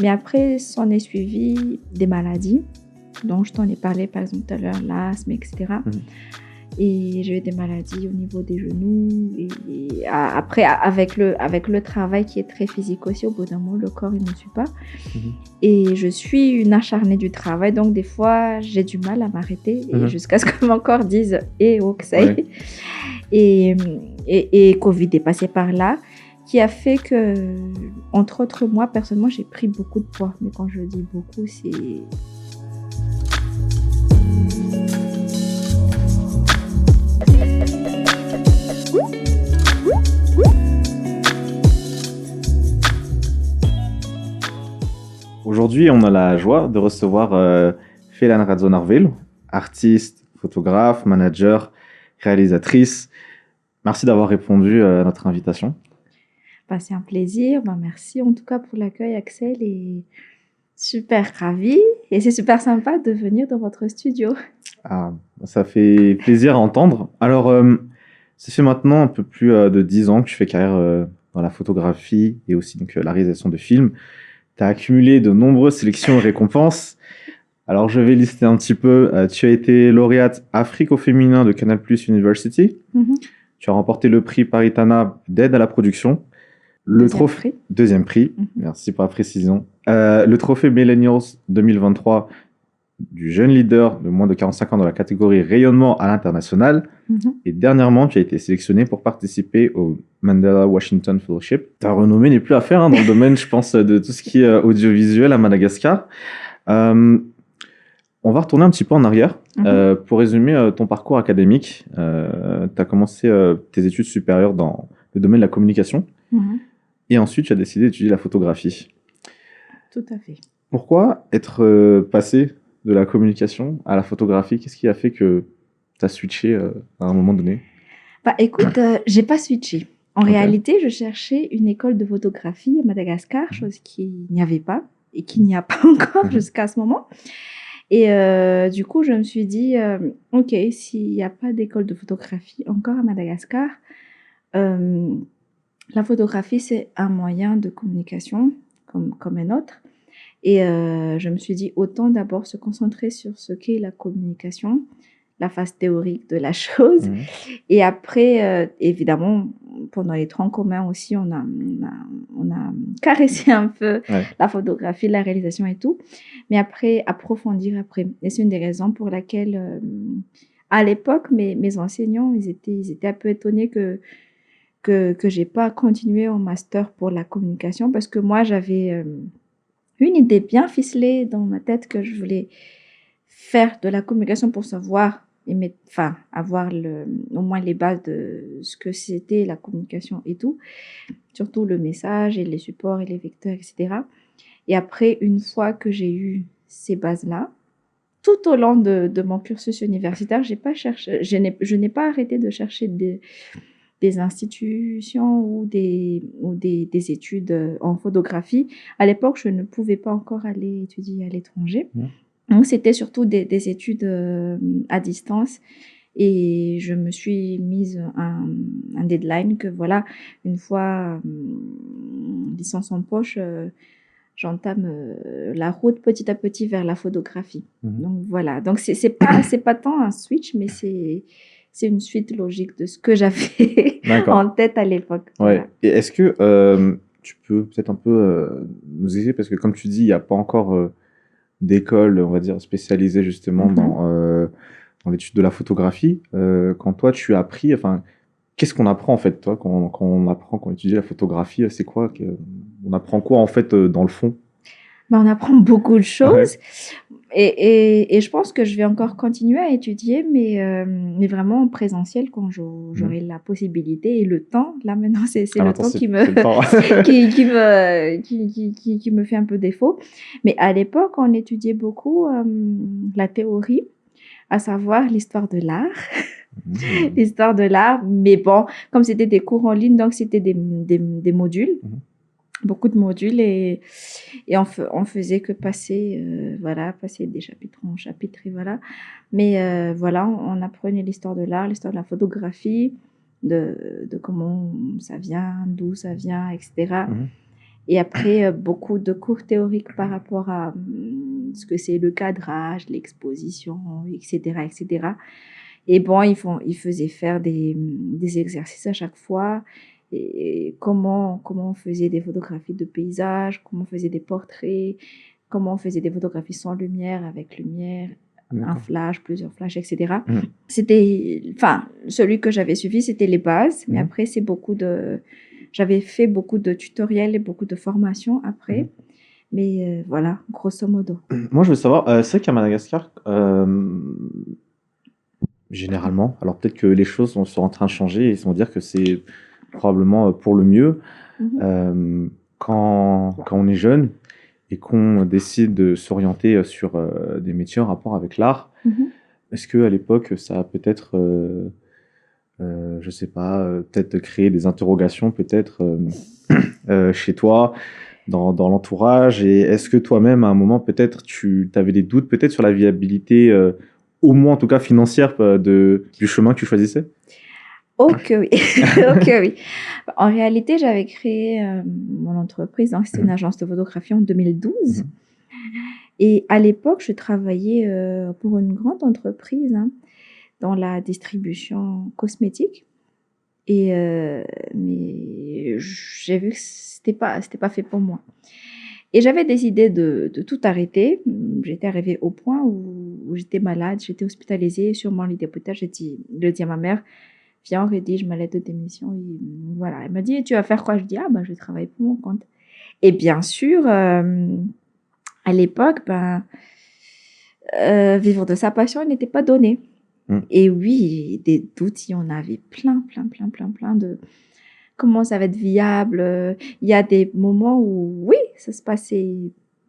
Mais après, s'en est suivi des maladies, dont je t'en ai parlé par exemple tout à l'heure, l'asthme, etc. Et j'ai eu des maladies au niveau des genoux. Et après, avec le travail qui est très physique aussi, au bout d'un moment, le corps, il ne me suit pas. Et je suis une acharnée du travail. Donc, des fois, j'ai du mal à m'arrêter jusqu'à ce que mon corps dise « Eh, oh, que ça y est ». Et Covid est passé par là, qui a fait que, entre autres, moi, personnellement, j'ai pris beaucoup de poids. Mais quand je dis beaucoup, c'est... Aujourd'hui, on a la joie de recevoir Felan Radzonarville, artiste, photographe, manager, réalisatrice. Merci d'avoir répondu à notre invitation. C'est un plaisir. Merci en tout cas pour l'accueil, Axel. Et super ravie. Et c'est super sympa de venir dans votre studio. Ah, ça fait plaisir à entendre. Alors, ça fait maintenant un peu plus de 10 ans que tu fais carrière dans la photographie et aussi donc, la réalisation de films. Tu as accumulé de nombreuses sélections et récompenses. Alors, je vais lister un petit peu. Tu as été lauréate Afrique au féminin de Canal+ University. Tu as remporté le prix Paritana d'aide à la production. Deuxième prix. Merci pour la précision. Le trophée Millennials 2023 du jeune leader de moins de 45 ans dans la catégorie rayonnement à l'international. Et dernièrement, tu as été sélectionné pour participer au Mandela Washington Fellowship. Ta renommée n'est plus à faire dans le domaine, je pense, de tout ce qui est audiovisuel à Madagascar. On va retourner un petit peu en arrière. Pour résumer ton parcours académique, tu as commencé tes études supérieures dans le domaine de la communication. Et ensuite, tu as décidé d'étudier la photographie. Tout à fait. Pourquoi être passé de la communication à la photographie? Qu'est-ce qui a fait que tu as switché à un moment donné? Écoute, j'ai pas switché. En réalité, je cherchais une école de photographie à Madagascar, chose qu'il n'y avait pas et qu'il n'y a pas encore jusqu'à ce moment. Et du coup, je me suis dit, ok, s'il n'y a pas d'école de photographie encore à Madagascar, la photographie, c'est un moyen de communication comme un autre. Et je me suis dit, autant d'abord se concentrer sur ce qu'est la communication, la phase théorique de la chose. Et après, évidemment, pendant les troncs communs aussi, on a caressé un peu la photographie, la réalisation et tout. Mais après, approfondir après. Et c'est une des raisons pour laquelle, à l'époque, mes enseignants, ils étaient un peu étonnés que j'ai pas continué en master pour la communication parce que moi, j'avais une idée bien ficelée dans ma tête que je voulais faire de la communication pour savoir, avoir au moins les bases de ce que c'était la communication et tout, surtout le message et les supports et les vecteurs, etc. Et après, une fois que j'ai eu ces bases-là, tout au long de mon cursus universitaire, je n'ai pas arrêté de chercher des institutions ou des études en photographie. À l'époque, je ne pouvais pas encore aller étudier à l'étranger. Donc, c'était surtout des études à distance. Et je me suis mise un deadline que voilà, une fois licence en poche, j'entame la route petit à petit vers la photographie. Donc voilà, donc c'est pas tant un switch, mais c'est une suite logique de ce que j'avais en tête à l'époque. Voilà. Et est-ce que tu peux peut-être un peu nous expliquer, parce que comme tu dis, il n'y a pas encore d'école, on va dire, spécialisée justement dans l'étude de la photographie. Quand toi, tu as appris, qu'est-ce qu'on apprend en fait, toi, quand on étudie la photographie? C'est quoi on apprend quoi en fait dans le fond? On apprend beaucoup de choses. Et je pense que je vais encore continuer à étudier, mais vraiment en présentiel quand j'aurai la possibilité et le temps. Là, maintenant, c'est le temps qui me fait un peu défaut. Mais à l'époque, on étudiait beaucoup la théorie, à savoir l'histoire de l'art. L'histoire de l'art. Mais bon, comme c'était des cours en ligne, donc c'était des modules. Beaucoup de modules et on faisait que passer des chapitres en chapitre et voilà. Mais voilà, on apprenait l'histoire de l'art, l'histoire de la photographie, de comment ça vient, d'où ça vient, etc. Et après, beaucoup de cours théoriques par rapport à ce que c'est le cadrage, l'exposition, etc., etc. Et bon, ils faisaient faire des exercices à chaque fois. Et comment on faisait des photographies de paysages, comment on faisait des portraits, comment on faisait des photographies sans lumière, avec lumière, un D'accord. flash, plusieurs flashs, etc. Mhm. Enfin, celui que j'avais suivi, c'était les bases, mais Mhm. après, j'avais fait beaucoup de tutoriels et beaucoup de formations après. Mhm. Mais voilà, grosso modo. Moi, je veux savoir, c'est vrai qu'à Madagascar, généralement, alors peut-être que les choses sont en train de changer et ils vont dire que c'est probablement pour le mieux. Mhm. Quand on est jeune et qu'on décide de s'orienter sur des métiers en rapport avec l'art, Mhm. est-ce que à l'époque ça a peut-être, je sais pas, peut-être créé des interrogations peut-être chez toi, dans l'entourage, et est-ce que toi-même à un moment peut-être tu avais des doutes peut-être sur la viabilité, au moins en tout cas financière, du chemin que tu choisissais? Ok, oui. Ok, oui. En réalité, j'avais créé mon entreprise, donc c'était une Mhm. agence de photographie en 2012. Mhm. Et à l'époque, je travaillais pour une grande entreprise hein, dans la distribution cosmétique. Et mais j'ai vu que c'était pas fait pour moi. Et j'avais décidé de tout arrêter. J'étais arrivée au point où j'étais malade, j'étais hospitalisée sur mon lit d'hôpital. Je dis à ma mère, viens, on rédige ma lettre de démission. Et voilà. Elle m'a dit, tu vas faire quoi? Je dis, ah ben, je vais travailler pour mon compte. Et bien sûr, à l'époque, ben, vivre de sa passion n'était pas donné. Mm. Et oui, des doutes, il y en avait plein, plein, plein, plein, plein de comment ça va être viable. Il y a des moments où, oui, ça se passait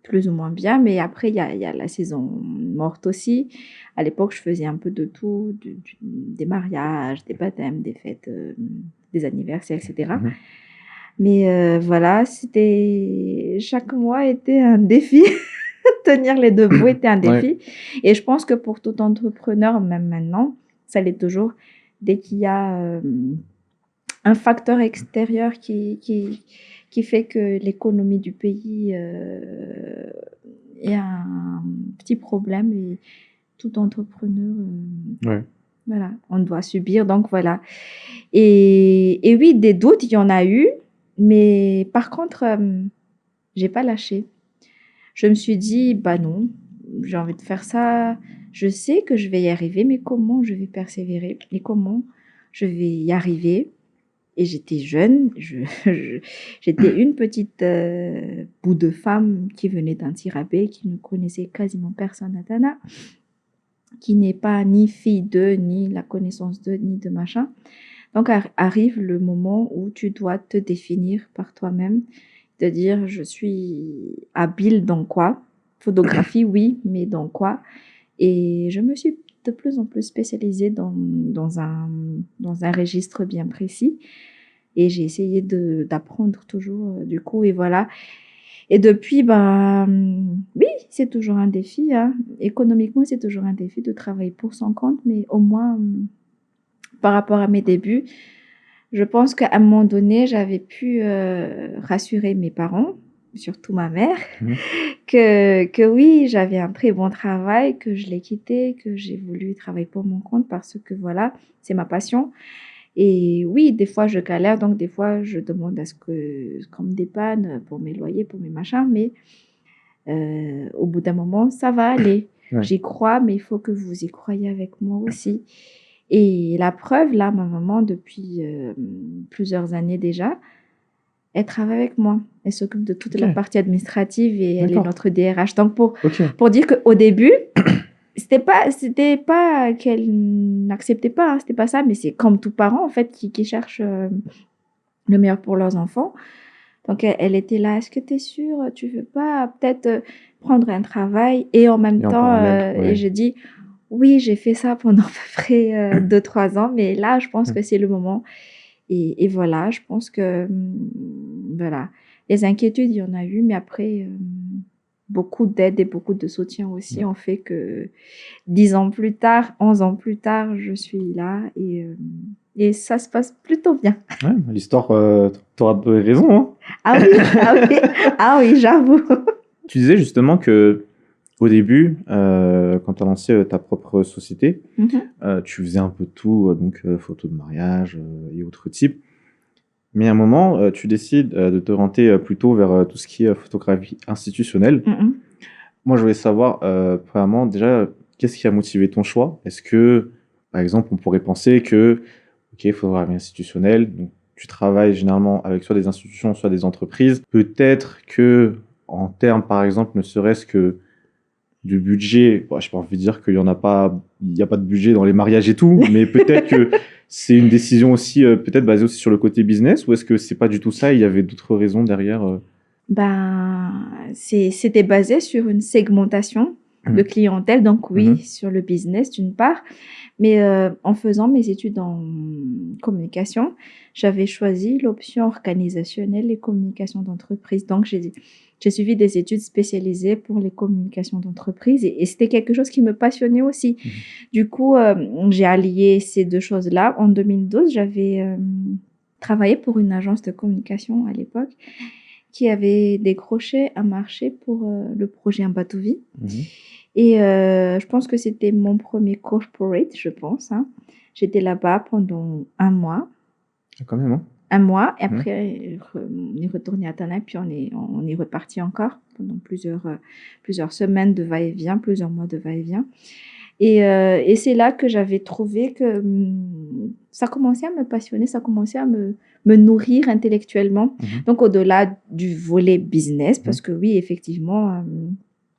plus ou moins bien, mais après, il y a la saison morte aussi. À l'époque, je faisais un peu de tout, des mariages, des baptêmes, des fêtes, des anniversaires, etc. Mhm. Mais voilà, chaque mois était un défi. Tenir les deux bouts était un Ouais. défi. Et je pense que pour tout entrepreneur, même maintenant, ça l'est toujours, dès qu'il y a un facteur extérieur qui fait que l'économie du pays est un petit problème et tout entrepreneur, Ouais. voilà, on doit subir. Donc voilà. Et oui, des doutes, il y en a eu, mais par contre, j'ai pas lâché. Je me suis dit, bah non, j'ai envie de faire ça. Je sais que je vais y arriver, mais comment je vais persévérer et comment je vais y arriver. Et j'étais jeune, j'étais une petite bout de femme qui venait d'un tirabé, qui ne connaissait quasiment personne à Tana, qui n'est pas ni fille d'eux, ni la connaissance d'eux, ni de machin. Donc arrive le moment où tu dois te définir par toi-même, de dire je suis habile dans quoi? Photographie, oui, mais dans quoi? Et je me suis de plus en plus spécialisée dans un registre bien précis. Et j'ai essayé d'apprendre toujours, du coup, et voilà. Et depuis, bah, oui, c'est toujours un défi. Hein. Économiquement, c'est toujours un défi de travailler pour son compte, mais au moins, par rapport à mes débuts, je pense qu'à un moment donné, j'avais pu rassurer mes parents, surtout ma mère, Mhm. que oui, j'avais un très bon travail, que je l'ai quitté, que j'ai voulu travailler pour mon compte parce que voilà, c'est ma passion. Et oui, des fois, je galère, donc des fois, je demande à ce qu'on me dépanne pour mes loyers, pour mes machins, mais au bout d'un moment, ça va aller. Ouais. J'y crois, mais il faut que vous y croyez avec moi aussi. Et la preuve, là, ma maman, depuis plusieurs années déjà, elle travaille avec moi. Elle s'occupe de toute Ok. la partie administrative et elle est D'accord. notre DRH. Donc, Ok. pour dire qu'au début, c'était pas qu'elle n'acceptait pas, hein, c'était pas ça, mais c'est comme tout parent, en fait, qui cherche le meilleur pour leurs enfants. Donc, elle était là, est-ce que tu es sûre? Tu veux pas peut-être prendre un travail? Et en même Et en temps, parallèle, et ouais. je dis, oui, j'ai fait ça pendant à peu près 2-3 ans, mais là, je pense Mm. que c'est le moment. Et voilà, je pense que, voilà, les inquiétudes, il y en a eu, mais après, beaucoup d'aide et beaucoup de soutien aussi ont fait que 10 ans plus tard, 11 ans plus tard, je suis là et ça se passe plutôt bien. Ouais, l'histoire, t'auras de raison, hein. Ah oui, ah oui, ah oui, j'avoue. Tu disais justement que au début, quand tu as lancé ta propre société, Mhm, tu faisais un peu de tout, donc photos de mariage et autres types. Mais à un moment, tu décides de te orienter plutôt vers tout ce qui est photographie institutionnelle. mhm. Moi, je voulais savoir, premièrement, déjà, qu'est-ce qui a motivé ton choix? Est-ce que, par exemple, on pourrait penser que, ok, photographie institutionnelle, donc tu travailles généralement avec soit des institutions, soit des entreprises. Peut-être que, en termes, par exemple, ne serait-ce que de budget, bon, je n'ai pas envie de dire qu'il y en a pas, il n'y a pas de budget dans les mariages et tout, mais peut-être que c'est une décision aussi, peut-être basée aussi sur le côté business, ou est-ce que c'est pas du tout ça, il y avait d'autres raisons derrière Ben, c'était basé sur une segmentation de Mhm. clientèle, donc oui, Mhm. sur le business d'une part, mais en faisant mes études en communication, j'avais choisi l'option organisationnelle et communication d'entreprise. Donc j'ai suivi des études spécialisées pour les communications d'entreprise et c'était quelque chose qui me passionnait aussi. Mhm. Du coup, j'ai allié ces deux choses-là. En 2012, j'avais travaillé pour une agence de communication à l'époque qui avait décroché un marché pour le projet Un bateau vie. Mhm. Et je pense que c'était mon premier corporate, je pense, hein. J'étais là-bas pendant un mois. Ah, quand même, hein. Un mois, et Mhm. après, on est retourné à Tana, puis on est reparti encore pendant plusieurs semaines de va-et-vient, plusieurs mois de va-et-vient. Et c'est là que j'avais trouvé que ça commençait à me passionner, ça commençait à me nourrir intellectuellement. Mhm. Donc, au-delà du volet business, parce que oui, effectivement,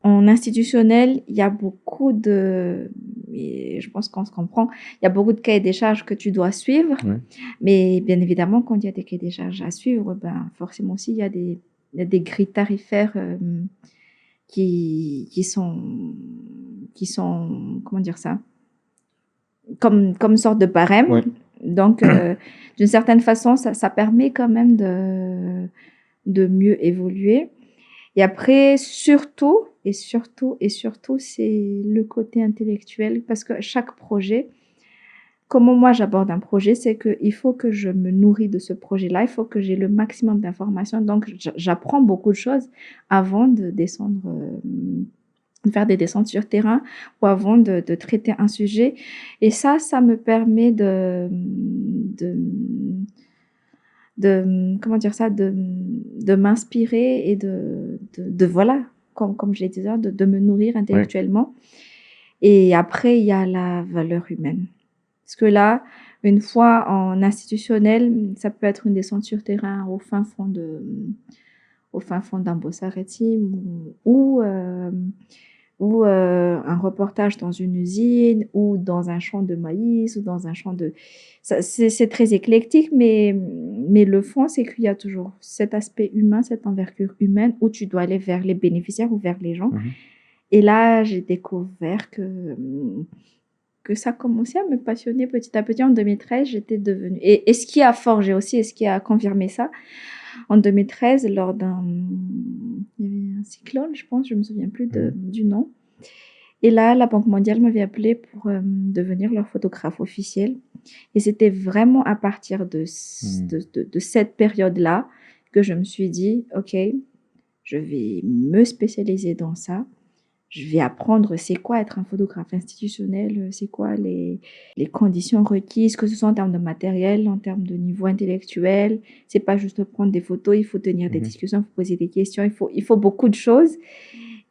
en institutionnel, il y a beaucoup et je pense qu'on se comprend, il y a beaucoup de cahiers des charges que tu dois suivre. Ouais. Mais bien évidemment, quand il y a des cahiers des charges à suivre, ben, forcément aussi, il y a des grilles tarifaires qui sont, comment dire ça, comme une sorte de barème. Ouais. Donc, d'une certaine façon, ça permet quand même de mieux évoluer. Et après, surtout, c'est le côté intellectuel, parce que chaque projet, comment moi j'aborde un projet, c'est qu'il faut que je me nourris de ce projet-là, il faut que j'ai le maximum d'informations. Donc, j'apprends beaucoup de choses avant de descendre, de faire des descentes sur terrain ou avant de traiter un sujet. Et ça me permet comment dire ça, de m'inspirer et voilà, comme je l'ai dit, de me nourrir Ouais. intellectuellement. Et après, il y a la valeur humaine. Parce que là, une fois en institutionnel, ça peut être une descente sur terrain au fin fond d'un Bossareti ou un reportage dans une usine ou dans un champ de maïs ou dans un champ de... C'est très éclectique, mais le fond, c'est qu'il y a toujours cet aspect humain, cette envergure humaine où tu dois aller vers les bénéficiaires ou vers les gens. Mhm. Et là, j'ai découvert que ça commençait à me passionner petit à petit. En 2013, j'étais devenue... Et ce qui a forgé aussi, et ce qui a confirmé ça, en 2013, lors il y avait un cyclone, je pense, je ne me souviens plus du nom. Et là, la Banque mondiale m'avait appelé pour devenir leur photographe officiel. Et c'était vraiment à partir de cette période-là que je me suis dit, OK, je vais me spécialiser dans ça. Je vais apprendre c'est quoi être un photographe institutionnel, c'est quoi les conditions requises, que ce soit en termes de matériel, en termes de niveau intellectuel. C'est pas juste prendre des photos, il faut tenir des discussions, il faut poser des questions, il faut beaucoup de choses.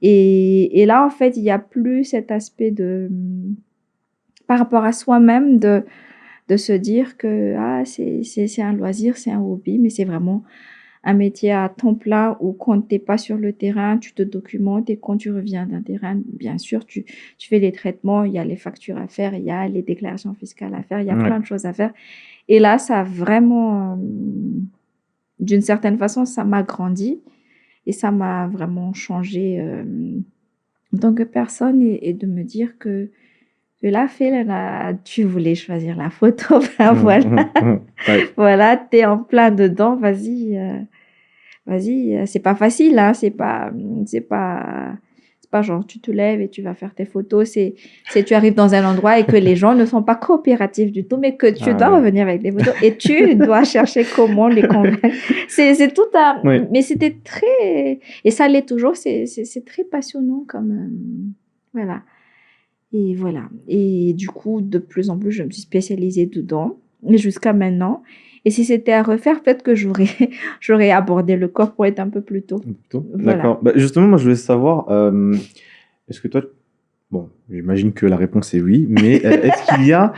Et là, en fait, il n'y a plus cet aspect par rapport à soi-même de se dire que c'est un loisir, c'est un hobby, mais c'est vraiment un métier à temps plein où quand tu n'es pas sur le terrain, tu te documentes et quand tu reviens d'un terrain, bien sûr, tu fais les traitements, il y a les factures à faire, il y a les déclarations fiscales à faire, il y a plein de choses à faire. Et là, ça a vraiment, d'une certaine façon, ça m'a grandi et ça m'a vraiment changé en tant que personne et de me dire que là, tu voulais choisir la photo, ben voilà, Ouais. voilà, t'es en plein dedans, vas-y, c'est pas facile, hein, c'est pas C'est pas genre tu te lèves et tu vas faire tes photos. C'est tu arrives dans un endroit et que les gens ne sont pas coopératifs du tout, mais que tu dois revenir avec des photos et tu dois chercher comment les convaincre. C'est tout un... Oui. Mais c'était très... Et ça l'est toujours. C'est très passionnant comme... voilà. Et voilà. Et du coup, de plus en plus, je me suis spécialisée dedans. Et jusqu'à maintenant. Et si c'était à refaire, peut-être que j'aurais abordé le corps pour être un peu plus tôt. Voilà. D'accord. Bah, justement, moi, je voulais savoir, est-ce que toi, bon, j'imagine que la réponse est oui, mais est-ce qu'il y a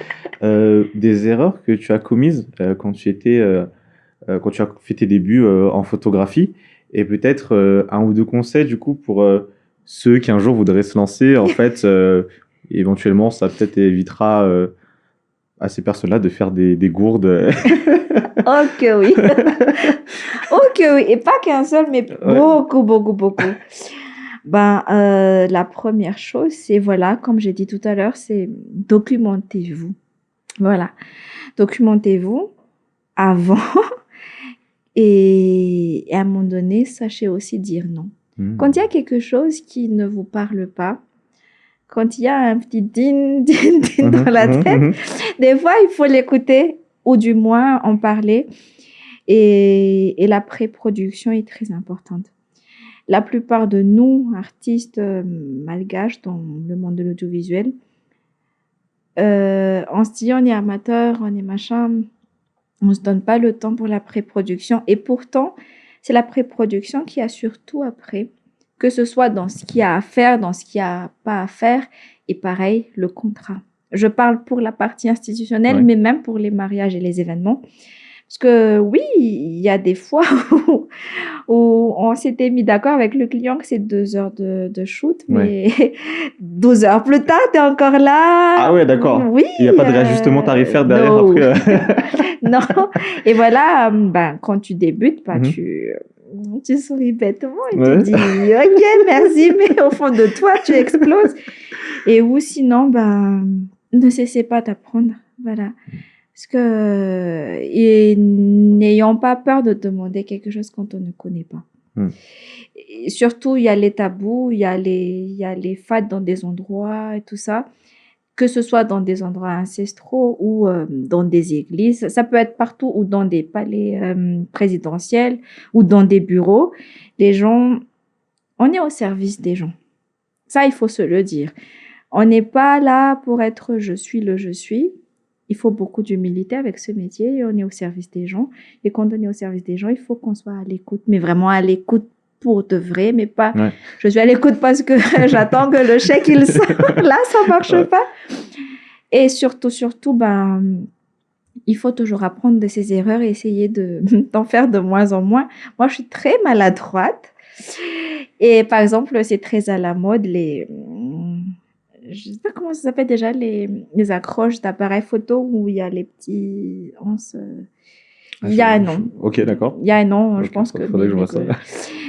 des erreurs que tu as commises quand tu as fait tes débuts en photographie, et peut-être un ou deux conseils du coup pour ceux qui un jour voudraient se lancer, en fait, éventuellement, ça peut-être évitera à ces personnes-là de faire des gourdes. Ok, oui. Ok, oui. Et pas qu'un seul, mais beaucoup, beaucoup, beaucoup. La première chose, c'est, voilà, comme j'ai dit tout à l'heure, c'est documentez-vous. Voilà. Documentez-vous avant et à un moment donné, sachez aussi dire non. Quand il y a quelque chose qui ne vous parle pas, quand il y a un petit din dans la tête, des fois, il faut l'écouter ou du moins en parler. Et la pré-production est très importante. La plupart de nous, artistes malgaches dans le monde de l'audiovisuel, on se dit on est amateur, on est machin, on se donne pas le temps pour la pré-production. Et pourtant, c'est la pré-production qui assure tout après, que ce soit dans ce qu'il y a à faire, dans ce qu'il n'y a pas à faire. Et pareil, le contrat. Je parle pour la partie institutionnelle, mais même pour les mariages et les événements. Parce que oui, il y a des fois où on s'était mis d'accord avec le client que c'est 2 heures de shoot, mais 12 heures plus tard, tu es encore là. Ah ouais, d'accord. Oui. Il n'y a pas de réajustement tarifaire derrière après. Non. Et voilà, quand tu débutes, tu souris bêtement et tu dis ok, merci, mais au fond de toi, tu exploses. Et ou sinon, ne cessez pas d'apprendre. Voilà. Parce que, et n'ayons pas peur de demander quelque chose quand on ne connaît pas. Et surtout, il y a les tabous, il y a les fêtes dans des endroits et tout ça. Que ce soit dans des endroits ancestraux ou dans des églises, ça peut être partout, ou dans des palais présidentiels ou dans des bureaux. Les gens, on est au service des gens. Ça, il faut se le dire. On n'est pas là pour être je suis. Il faut beaucoup d'humilité avec ce métier et on est au service des gens. Et quand on est au service des gens, il faut qu'on soit à l'écoute, mais vraiment à l'écoute pour de vrai, mais pas je suis à l'écoute parce que j'attends que le chèque il sorte. Là, ça marche pas. Et surtout, il faut toujours apprendre de ses erreurs et essayer d'en faire de moins en moins. Moi, je suis très maladroite. Et par exemple, c'est très à la mode je sais pas comment ça s'appelle déjà, les accroches d'appareils photo où il y a les petits anses. Il y a un nom. Ok, d'accord. Il y a un nom, je pense que. Faudrait que je vois ça.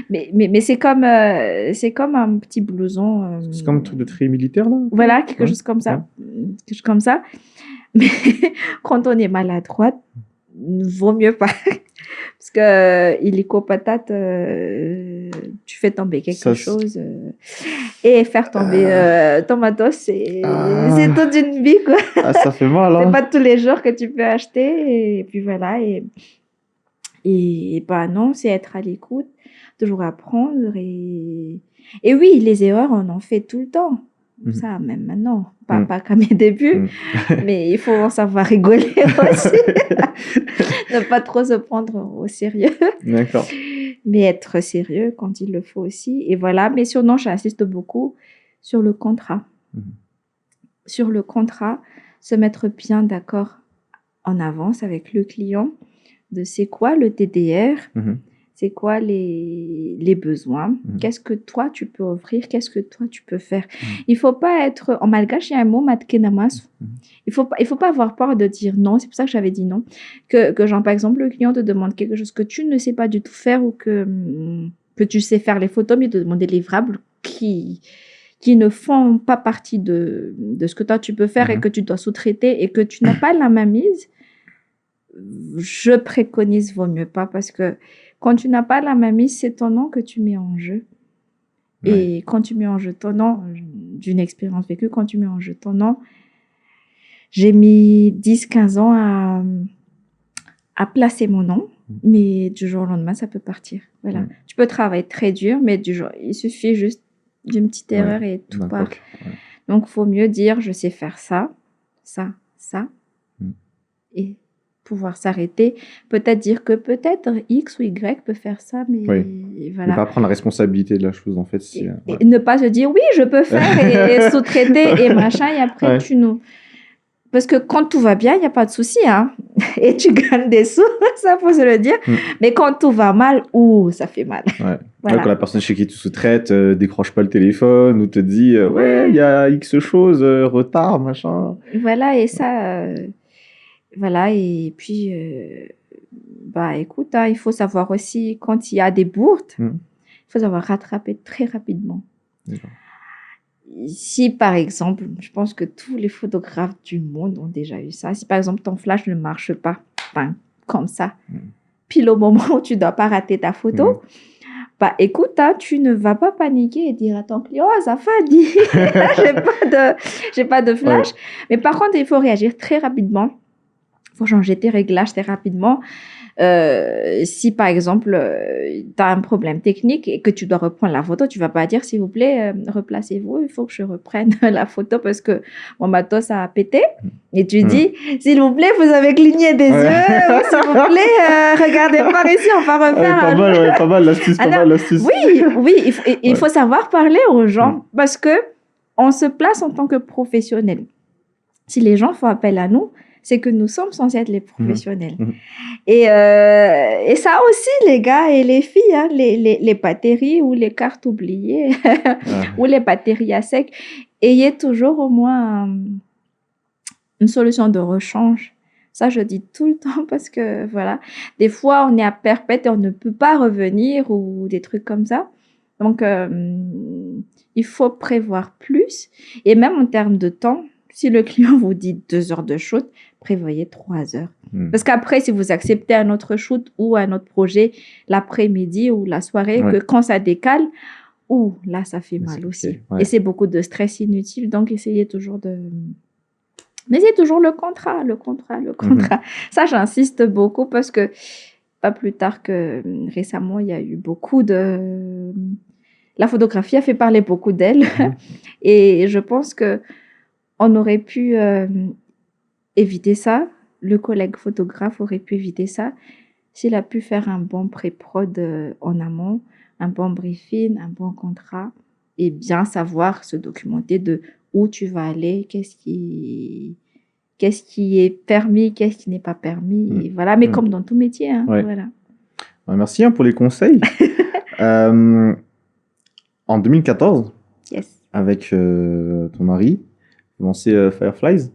Mais c'est comme un petit blouson. C'est comme un truc de tri militaire, là? Voilà, quelque chose comme ça. Quelque chose comme ça. Mais quand on est maladroite, vaut mieux pas. Parce que illico patate, tu fais tomber quelque chose. Et faire tomber ton matos, c'est toute une vie, quoi. Ah, ça fait mal, hein. C'est pas tous les jours que tu peux acheter. Et puis voilà. Et non, c'est être à l'écoute, toujours apprendre. Et oui, les erreurs, on en fait tout le temps. Ça, même maintenant. Pas qu'à mes débuts. Mais il faut en savoir rigoler aussi. Ne pas trop se prendre au sérieux. D'accord. Mais être sérieux quand il le faut aussi. Et voilà. Mais sinon, j'insiste beaucoup sur le contrat. Sur le contrat, se mettre bien d'accord en avance avec le client de c'est quoi le TDR, c'est quoi les besoins, qu'est-ce que toi tu peux offrir, qu'est-ce que toi tu peux faire. Il faut pas être, en malgache, il y a un mot, matkenamas. Il faut pas avoir peur de dire non, c'est pour ça que j'avais dit non. Que genre, par exemple, le client te demande quelque chose que tu ne sais pas du tout faire ou que tu sais faire les photos, mais te demander des livrables qui ne font pas partie de ce que toi tu peux faire et que tu dois sous-traiter et que tu n'as pas la mainmise. Je préconise vaut mieux pas, parce que quand tu n'as pas la mainmise, c'est ton nom que tu mets en jeu. Et quand tu mets en jeu ton nom, d'une expérience vécue, quand tu mets en jeu ton nom, j'ai mis 10-15 ans à placer mon nom, mais du jour au lendemain, ça peut partir. Voilà. Tu peux travailler très dur, mais il suffit juste d'une petite erreur et tout part. Donc, il faut mieux dire, je sais faire ça, ça, ça, et pouvoir s'arrêter. Peut-être dire que peut-être X ou Y peut faire ça, mais voilà. Ne pas prendre la responsabilité de la chose, en fait. Et ne pas se dire, oui, je peux faire et sous-traiter et machin, et après, tu nous... Parce que quand tout va bien, il n'y a pas de souci, hein. Et tu gagnes des sous, ça faut se le dire. Mais quand tout va mal, ça fait mal. Voilà. Quand la personne chez qui tu sous-traites décroche pas le téléphone ou te dit il y a X choses, retard, machin. Voilà, et ça... voilà, et puis... écoute, hein, il faut savoir aussi, quand il y a des bourdes, il faut savoir rattraper très rapidement. D'accord. Si, par exemple, je pense que tous les photographes du monde ont déjà eu ça. Si, par exemple, ton flash ne marche pas, comme ça, puis au moment où tu ne dois pas rater ta photo, écoute, hein, tu ne vas pas paniquer et dire à ton client, ça fait dit, j'ai pas de flash. Mais par contre, il faut réagir très rapidement. Il faut changer tes réglages très rapidement. Si par exemple tu as un problème technique et que tu dois reprendre la photo, tu vas pas dire s'il vous plaît replacez-vous, il faut que je reprenne la photo parce que mon matos a pété, et tu dis s'il vous plaît vous avez cligné des yeux, ou s'il vous plaît regardez par ici, on va refaire pas mal l'astuce. Oui, il faut savoir parler aux gens parce que on se place en tant que professionnel. Si les gens font appel à nous, c'est que nous sommes censés être les professionnels. Et ça aussi, les gars et les filles, hein, les batteries ou les cartes oubliées ou les batteries à sec, ayez toujours au moins une solution de rechange. Ça, je dis tout le temps parce que, voilà, des fois, on est à perpète et on ne peut pas revenir ou des trucs comme ça. Donc, il faut prévoir plus. Et même en termes de temps, si le client vous dit 2 heures de shoot, prévoyez 3 heures. Parce qu'après, si vous acceptez un autre shoot ou un autre projet l'après-midi ou la soirée, que quand ça décale, là, ça fait mal aussi. Et c'est beaucoup de stress inutile. Donc, essayez toujours Mais c'est toujours le contrat. Ça, j'insiste beaucoup parce que pas plus tard que récemment, il y a eu beaucoup de... La photographie a fait parler beaucoup d'elle. Et je pense que on aurait pu éviter ça. Le collègue photographe aurait pu éviter ça s'il a pu faire un bon pré-prod en amont, un bon briefing, un bon contrat, et bien savoir se documenter de où tu vas aller, qu'est-ce qui est permis, qu'est-ce qui n'est pas permis. Et voilà, mais comme dans tout métier. Hein, voilà. Merci pour les conseils. En 2014, avec ton mari, vous lancez Fireflies.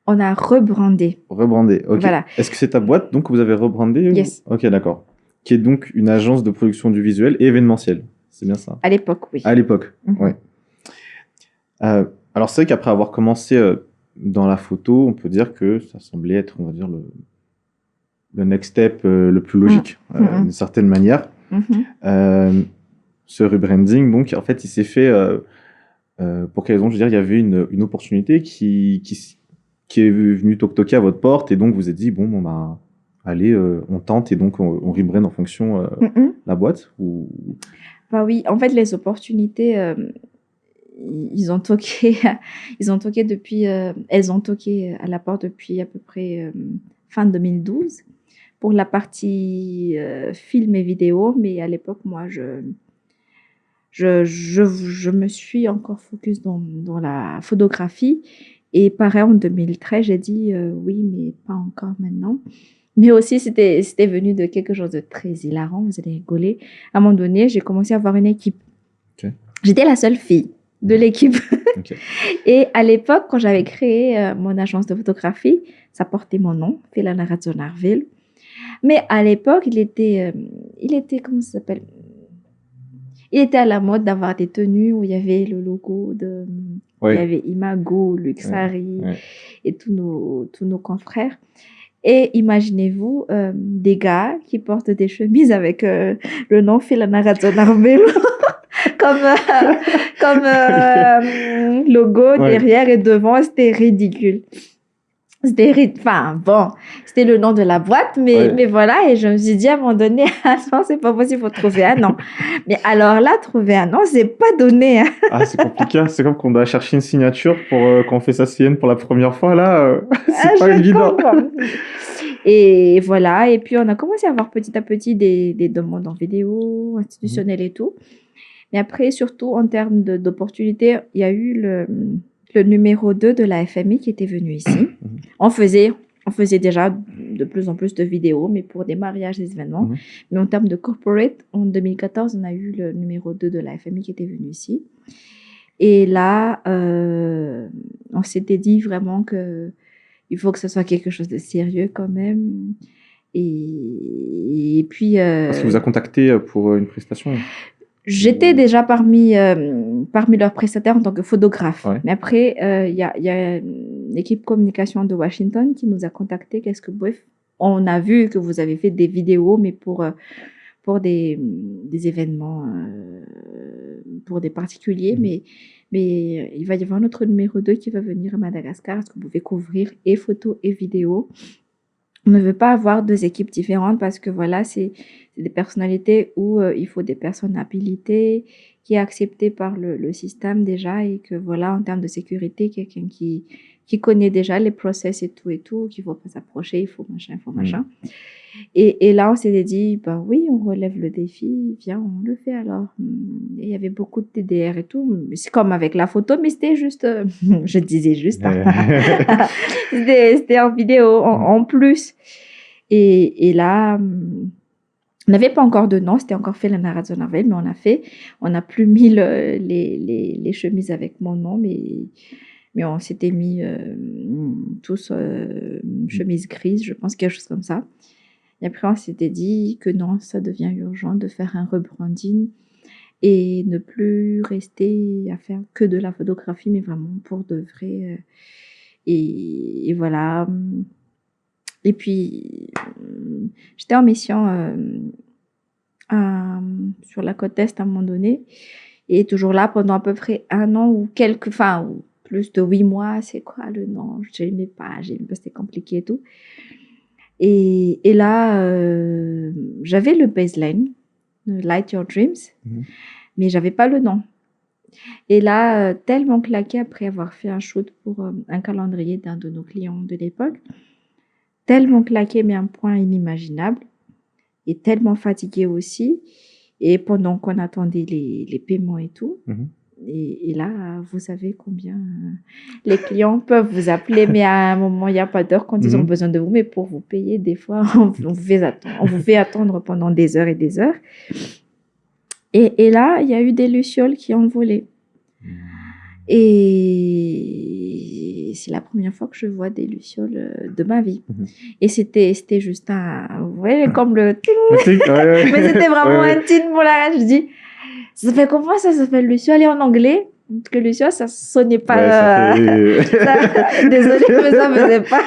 On a rebrandé. Ok. Voilà. Est-ce que c'est ta boîte donc que vous avez rebrandé Yes. Ok, d'accord. Qui est donc une agence de production du visuel et événementiel. C'est bien ça? À l'époque, oui. À l'époque, ouais. Alors c'est vrai qu'après avoir commencé dans la photo, on peut dire que ça semblait être, on va dire, le next step le plus logique, d'une certaine manière. Ce rebranding, donc, en fait, il s'est fait pour quelle raison? Je veux dire, il y avait une opportunité qui est venue toquer à votre porte, et donc vous êtes dit, allez, on tente, et donc on rebrand en fonction la boîte ou... Oui, en fait, les opportunités, ils ont toqué depuis, elles ont toqué à la porte depuis à peu près fin 2012 pour la partie film et vidéo, mais à l'époque, moi, je me suis encore focus dans la photographie. Et pareil, en 2013, j'ai dit oui, mais pas encore maintenant. Mais aussi, c'était venu de quelque chose de très hilarant, vous allez rigoler. À un moment donné, j'ai commencé à avoir une équipe. Okay. J'étais la seule fille de l'équipe. Okay. Et à l'époque, quand j'avais créé mon agence de photographie, ça portait mon nom, Philana Radzonarville. Mais à l'époque, il était, comment ça s'appelle? Il était à la mode d'avoir des tenues où il y avait le logo de... Oui. Il y avait Imago, Luxari et tous nos confrères. Et imaginez-vous des gars qui portent des chemises avec le nom Philana Radzonarville. comme logo derrière et devant, c'était ridicule. Enfin, bon, c'était le nom de la boîte, mais voilà, et je me suis dit à un moment donné, ah non, c'est pas possible, il faut trouver un nom. Mais alors là, trouver un nom, c'est pas donné. Hein. Ah, c'est compliqué, c'est comme qu'on doit chercher une signature pour quand on fait sa CN pour la première fois, là, c'est pas évident. Et voilà, et puis on a commencé à avoir petit à petit des demandes en vidéo, institutionnelles et tout. Mais après, surtout en termes d'opportunités, il y a eu le numéro 2 de la FMI qui était venu ici. On faisait déjà de plus en plus de vidéos, mais pour des mariages, des événements. Mais en termes de corporate, en 2014, on a eu le numéro 2 de la FMI qui était venu ici. Et là, on s'était dit vraiment qu'il faut que ce soit quelque chose de sérieux quand même. Et puis... Parce qu'il vous a contacté pour une prestation? J'étais déjà parmi leurs prestataires en tant que photographe. Ouais. Mais après, il y a une équipe communication de Washington qui nous a contactés. Bref, on a vu que vous avez fait des vidéos, mais pour des événements, pour des particuliers. Mais il va y avoir notre numéro 2 qui va venir à Madagascar. Est-ce que vous pouvez couvrir et photos et vidéos? On ne veut pas avoir deux équipes différentes parce que voilà, c'est des personnalités où il faut des personnes habilitées, qui est accepté par le système déjà et que voilà, en termes de sécurité, quelqu'un qui connaît déjà les process et tout, qu'il ne faut pas s'approcher, il faut machin. Et là, on s'est dit, bah oui, on relève le défi, viens, on le fait alors. Et il y avait beaucoup de TDR et tout. C'est comme avec la photo, mais c'était juste, je disais juste, c'était en vidéo en plus. Et là, on n'avait pas encore de nom, c'était encore fait la narration Narvel, mais on n'a plus mis les chemises avec mon nom, mais on s'était mis tous chemise grise, je pense, quelque chose comme ça. Et après, on s'était dit que non, ça devient urgent de faire un rebranding et ne plus rester à faire que de la photographie, mais vraiment pour de vrai. Et voilà. Et puis, j'étais en mission sur la côte Est à un moment donné. Et toujours là pendant à peu près un an ou ou plus de 8 mois. C'est quoi le nom? Je n'aimais pas, c'était compliqué et tout. Et là, j'avais le baseline, Light Your Dreams, mais j'avais pas le nom. Et là, tellement claqué après avoir fait un shoot pour un calendrier d'un de nos clients de l'époque, tellement claqué, mais à un point inimaginable, et tellement fatigué aussi. Et pendant qu'on attendait les paiements et tout, et là, vous savez combien les clients peuvent vous appeler, mais à un moment, il n'y a pas d'heure quand ils ont besoin de vous. Mais pour vous payer, des fois, on vous fait attendre pendant des heures et des heures. Et là, il y a eu des lucioles qui ont volé. Et c'est la première fois que je vois des lucioles de ma vie. Et c'était juste vous voyez, comme le... Mais c'était vraiment un tin pour la... Je dis... Ça fait comment ça s'appelle luciole en anglais? Parce que luciole, ça sonnait pas. Désolée, mais ça me faisait pas.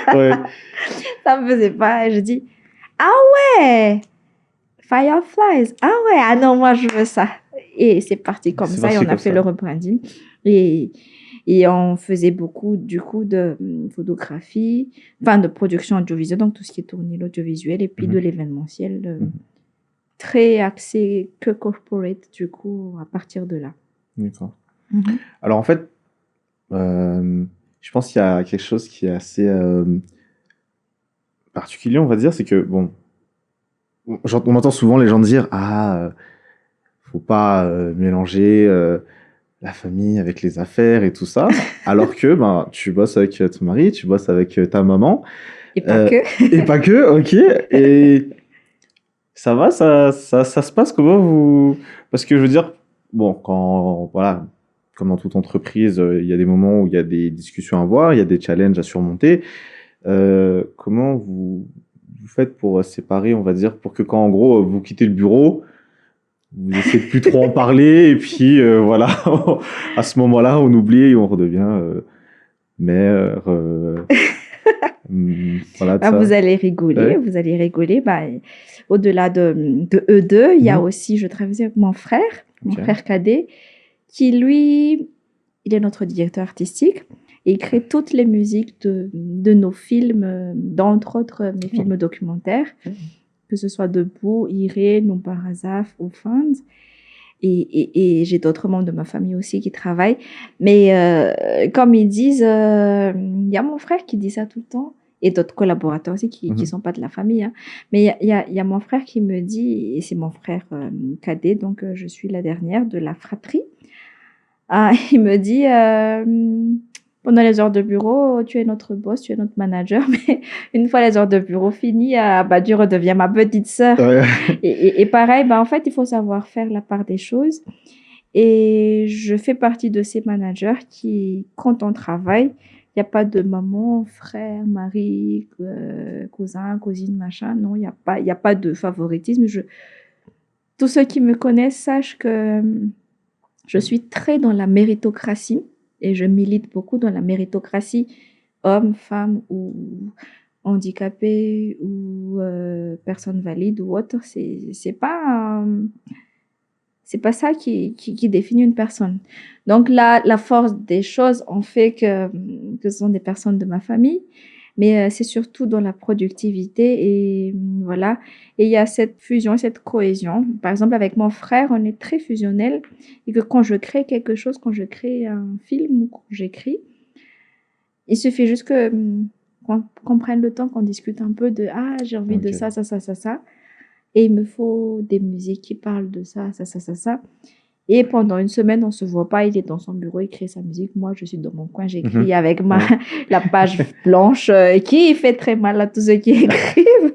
Ça me faisait pas. Et je dis, ah ouais, Fireflies. Ah ouais, ah non, moi je veux ça. Et c'est parti comme ça et on a fait le rebranding. Et on faisait beaucoup du coup de photographie, enfin de production audiovisuelle, donc tout ce qui est tourné l'audiovisuel et puis de l'événementiel. Très axé que corporate, du coup, à partir de là. D'accord. Alors, en fait, je pense qu'il y a quelque chose qui est assez particulier, on va dire, c'est que, bon, on entend souvent les gens dire « Ah, faut pas mélanger la famille avec les affaires et tout ça. » Alors que, tu bosses avec ton mari, tu bosses avec ta maman. Et pas que. Et pas que, ok. Et... Ça va, ça se passe comment vous... Parce que je veux dire, bon, voilà, comme dans toute entreprise, il y a des moments où il y a des discussions à avoir, il y a des challenges à surmonter. Comment vous faites pour séparer, on va dire, pour que quand, en gros, vous quittez le bureau, vous essayez de plus trop en parler, et puis, voilà, à ce moment-là, on oublie et on redevient mère... voilà, vous allez rigoler, au-delà de eux deux, il y a aussi, je travaillais avec mon frère mon Ok. frère cadet, qui lui, il est notre directeur artistique et il crée toutes les musiques de nos films, d'entre autres mes Oh. films documentaires, Ok. que ce soit Debout, Iré, Non par hasard ou Fans. Et j'ai d'autres membres de ma famille aussi qui travaillent. Mais comme ils disent, il y a mon frère qui dit ça tout le temps, et d'autres collaborateurs aussi qui Mhm. sont pas de la famille. Hein. Mais il y a mon frère qui me dit, et c'est mon frère cadet, donc je suis la dernière de la fratrie. Ah, il me dit, pendant les heures de bureau, tu es notre boss, tu es notre manager, mais une fois les heures de bureau finies, bah, tu redeviens ma petite sœur. Ouais. Et pareil, bah, en fait, il faut savoir faire la part des choses. Et je fais partie de ces managers qui, quand on travaille, il n'y a pas de maman, frère, mari, cousin, cousine, machin. Non, il y a pas de favoritisme. Tous ceux qui me connaissent sachent que je suis très dans la méritocratie et je milite beaucoup dans la méritocratie, homme, femme ou handicapé ou personne valide ou autre. C'est pas ça qui définit une personne. Donc la force des choses en fait que ce sont des personnes de ma famille, mais c'est surtout dans la productivité et voilà. Et il y a cette fusion, cette cohésion. Par exemple, avec mon frère, on est très fusionnel et que quand je crée quelque chose, quand je crée un film ou quand j'écris, il suffit juste qu'on prenne le temps, qu'on discute un peu de ah j'ai envie de Ok. ça, ça, ça, ça, ça. Et il me faut des musiques qui parlent de ça, ça, ça, ça, ça. Et pendant une semaine, on se voit pas. Il est dans son bureau, il crée sa musique. Moi, je suis dans mon coin, j'écris Mhm. avec Ouais. la page blanche qui fait très mal à tous ceux qui écrivent.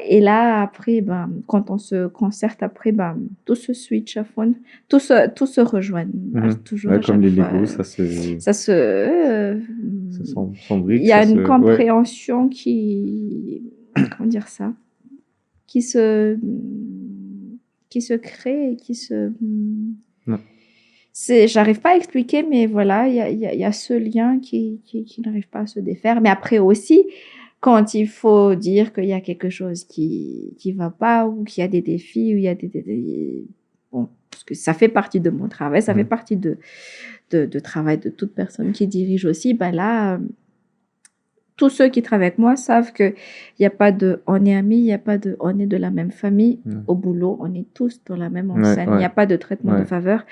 Et là, après, ben, quand on se concerte, après, ben, tout se switch à fond, tout se rejoint. Mhm. Toujours Ouais, à comme chaque les fois. Lego, ça se, Ça se. ça Il s'embrique, y ça a une se. Ouais. compréhension qui. Comment dire ça? Qui se crée et qui se Ouais. j'arrive pas à expliquer mais voilà il y a ce lien qui n'arrive pas à se défaire mais après aussi quand il faut dire qu'il y a quelque chose qui va pas ou qu'il y a des défis ou il y a bon parce que ça fait partie de mon travail ça fait Mhm. partie de travail de toute personne qui dirige aussi ben là tous ceux qui travaillent avec moi savent que il y a pas de on est amis, il y a pas de on est de la même famille. Ouais. Au boulot, on est tous dans la même Ouais, enseigne. Il n'y ouais, a pas de traitement de ouais. faveur.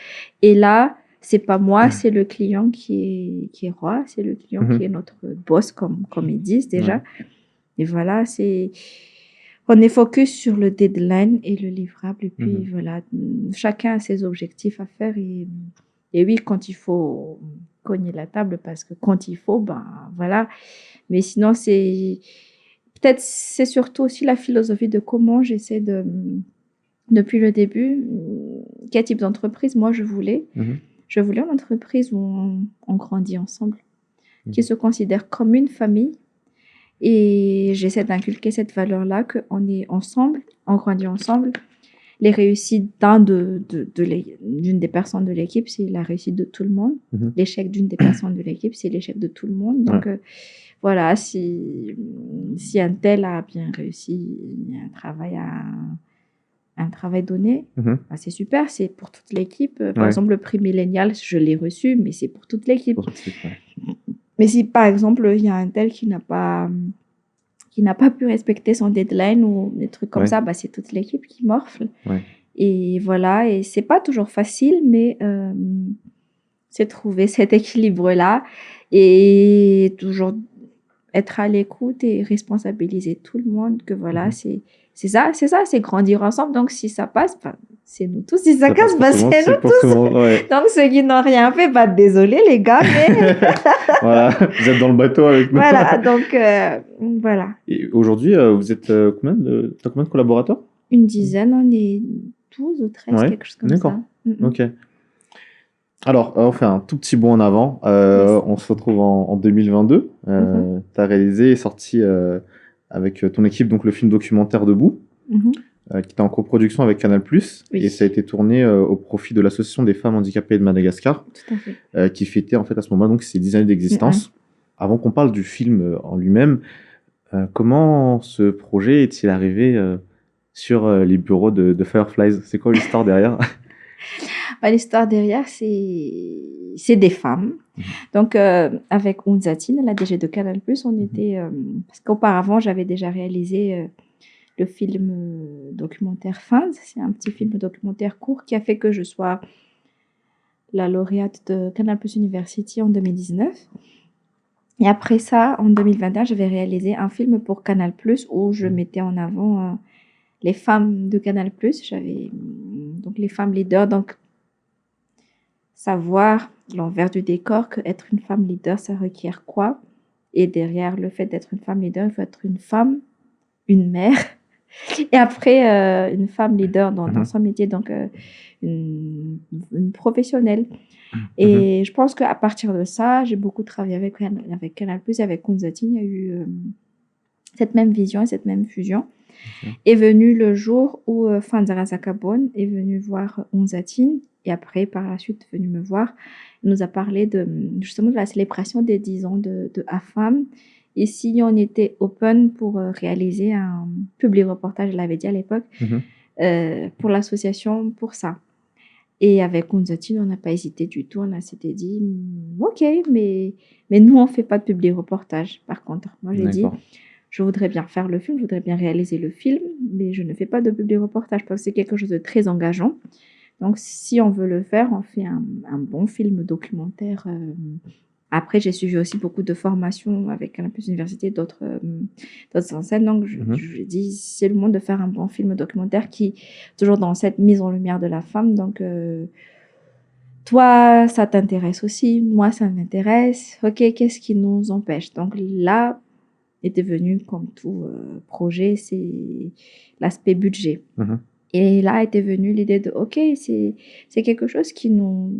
Et là, c'est pas moi, c'est le client qui est roi, c'est le client qui est Mhm. notre boss, comme ils disent déjà. Ouais. Et voilà, on est focus sur le deadline et le livrable. Et puis Mhm. voilà, chacun a ses objectifs à faire. Et oui, quand il faut cogner la table, parce que quand il faut, ben voilà. Mais sinon, peut-être c'est surtout aussi la philosophie de comment j'essaie depuis le début, quel type d'entreprise moi je voulais. Mhm. Je voulais une entreprise où on grandit ensemble, qui Mhm. se considère comme une famille. Et j'essaie d'inculquer cette valeur-là, qu'on est ensemble, on grandit ensemble. Les réussites d'une des personnes de l'équipe, c'est la réussite de tout le monde. Mhm. L'échec d'une des personnes de l'équipe, c'est l'échec de tout le monde. Donc, Ouais. voilà, si un tel a bien réussi un travail donné, Mhm. bah, c'est super, c'est pour toute l'équipe. Par Ouais. exemple, le prix Millennial, je l'ai reçu, mais c'est pour toute l'équipe. Pour tout de suite, ouais. Mais si, par exemple, il y a un tel qui n'a pas pu respecter son deadline ou des trucs comme Ouais. ça, bah, c'est toute l'équipe qui morfle. Ouais. Et voilà, et c'est pas toujours facile, mais c'est trouver cet équilibre-là et toujours être à l'écoute et responsabiliser tout le monde que voilà, Mhm. c'est ça, c'est grandir ensemble. Donc si ça passe, bah, c'est nous tous. Si ça Ça passe casse, pour bah, tout le monde, c'est c'est nous pour tout le tous. monde, ouais. Donc ceux qui n'ont rien fait, bah désolé les gars, mais Voilà, vous êtes dans le bateau avec nous. voilà. Donc voilà, Et aujourd'hui, vous êtes t'as combien de collaborateurs? une dizaine, on est 12 ou 13, Ouais, quelque chose comme d'accord. ça. Mhm. Ok. Alors, on fait un tout petit bond en avant. Yes. On se retrouve en 2022. Mhm. Tu as réalisé et sorti avec ton équipe donc le film documentaire Debout, Mhm. qui était en coproduction avec Canal+. Oui. Et ça a été tourné au profit de l'Association des femmes handicapées de Madagascar, Tout à fait. qui fêtait en fait à ce moment donc ses 10 années d'existence. Avant qu'on parle du film en lui-même, comment ce projet est-il arrivé sur les bureaux de Fireflies? C'est quoi l'histoire derrière? Bah, l'histoire derrière, c'est des femmes. Donc, avec Ounzatine, la DG de Canal+, on était... parce qu'auparavant, j'avais déjà réalisé le film documentaire Fins. C'est un petit film documentaire court qui a fait que je sois la lauréate de Canal+ University en 2019. Et après ça, en 2021, j'avais réalisé un film pour Canal+, où je mettais en avant les femmes de Canal+. J'avais donc les femmes leaders, donc savoir l'envers du décor, que être une femme leader, ça requiert quoi? Et derrière le fait d'être une femme leader, il faut être une femme, une mère, et après une femme leader dans son métier, donc une professionnelle. Et je pense qu'à partir de ça, j'ai beaucoup travaillé avec Canal+, avec Kunzati, il y a eu cette même vision et cette même fusion. Est venu le jour où Fanzara Zakabon est venu voir Onzatine, et après, par la suite, est venu me voir. Il nous a parlé justement de la célébration des 10 ans de AFAM. Et si on était open pour réaliser un public reportage, je l'avais dit à l'époque, pour l'association, pour ça. Et avec Onzatine, on n'a pas hésité du tout. On s'était dit, ok, mais nous, on ne fait pas de public reportage. Par contre, moi, j'ai dit, je voudrais bien faire le film, je voudrais bien réaliser le film, mais je ne fais pas de public reportage parce que c'est quelque chose de très engageant. Donc, si on veut le faire, on fait un bon film documentaire. Après, j'ai suivi aussi beaucoup de formations avec Canal+ Université, d'autres enseignes. Donc, je dis, c'est le moment de faire un bon film documentaire qui, toujours dans cette mise en lumière de la femme. Donc, toi, ça t'intéresse aussi, moi, ça m'intéresse. Ok, qu'est-ce qui nous empêche? Donc là, est devenu, comme tout projet, c'est l'aspect budget. Et là était venue l'idée de, ok, c'est quelque chose qui nous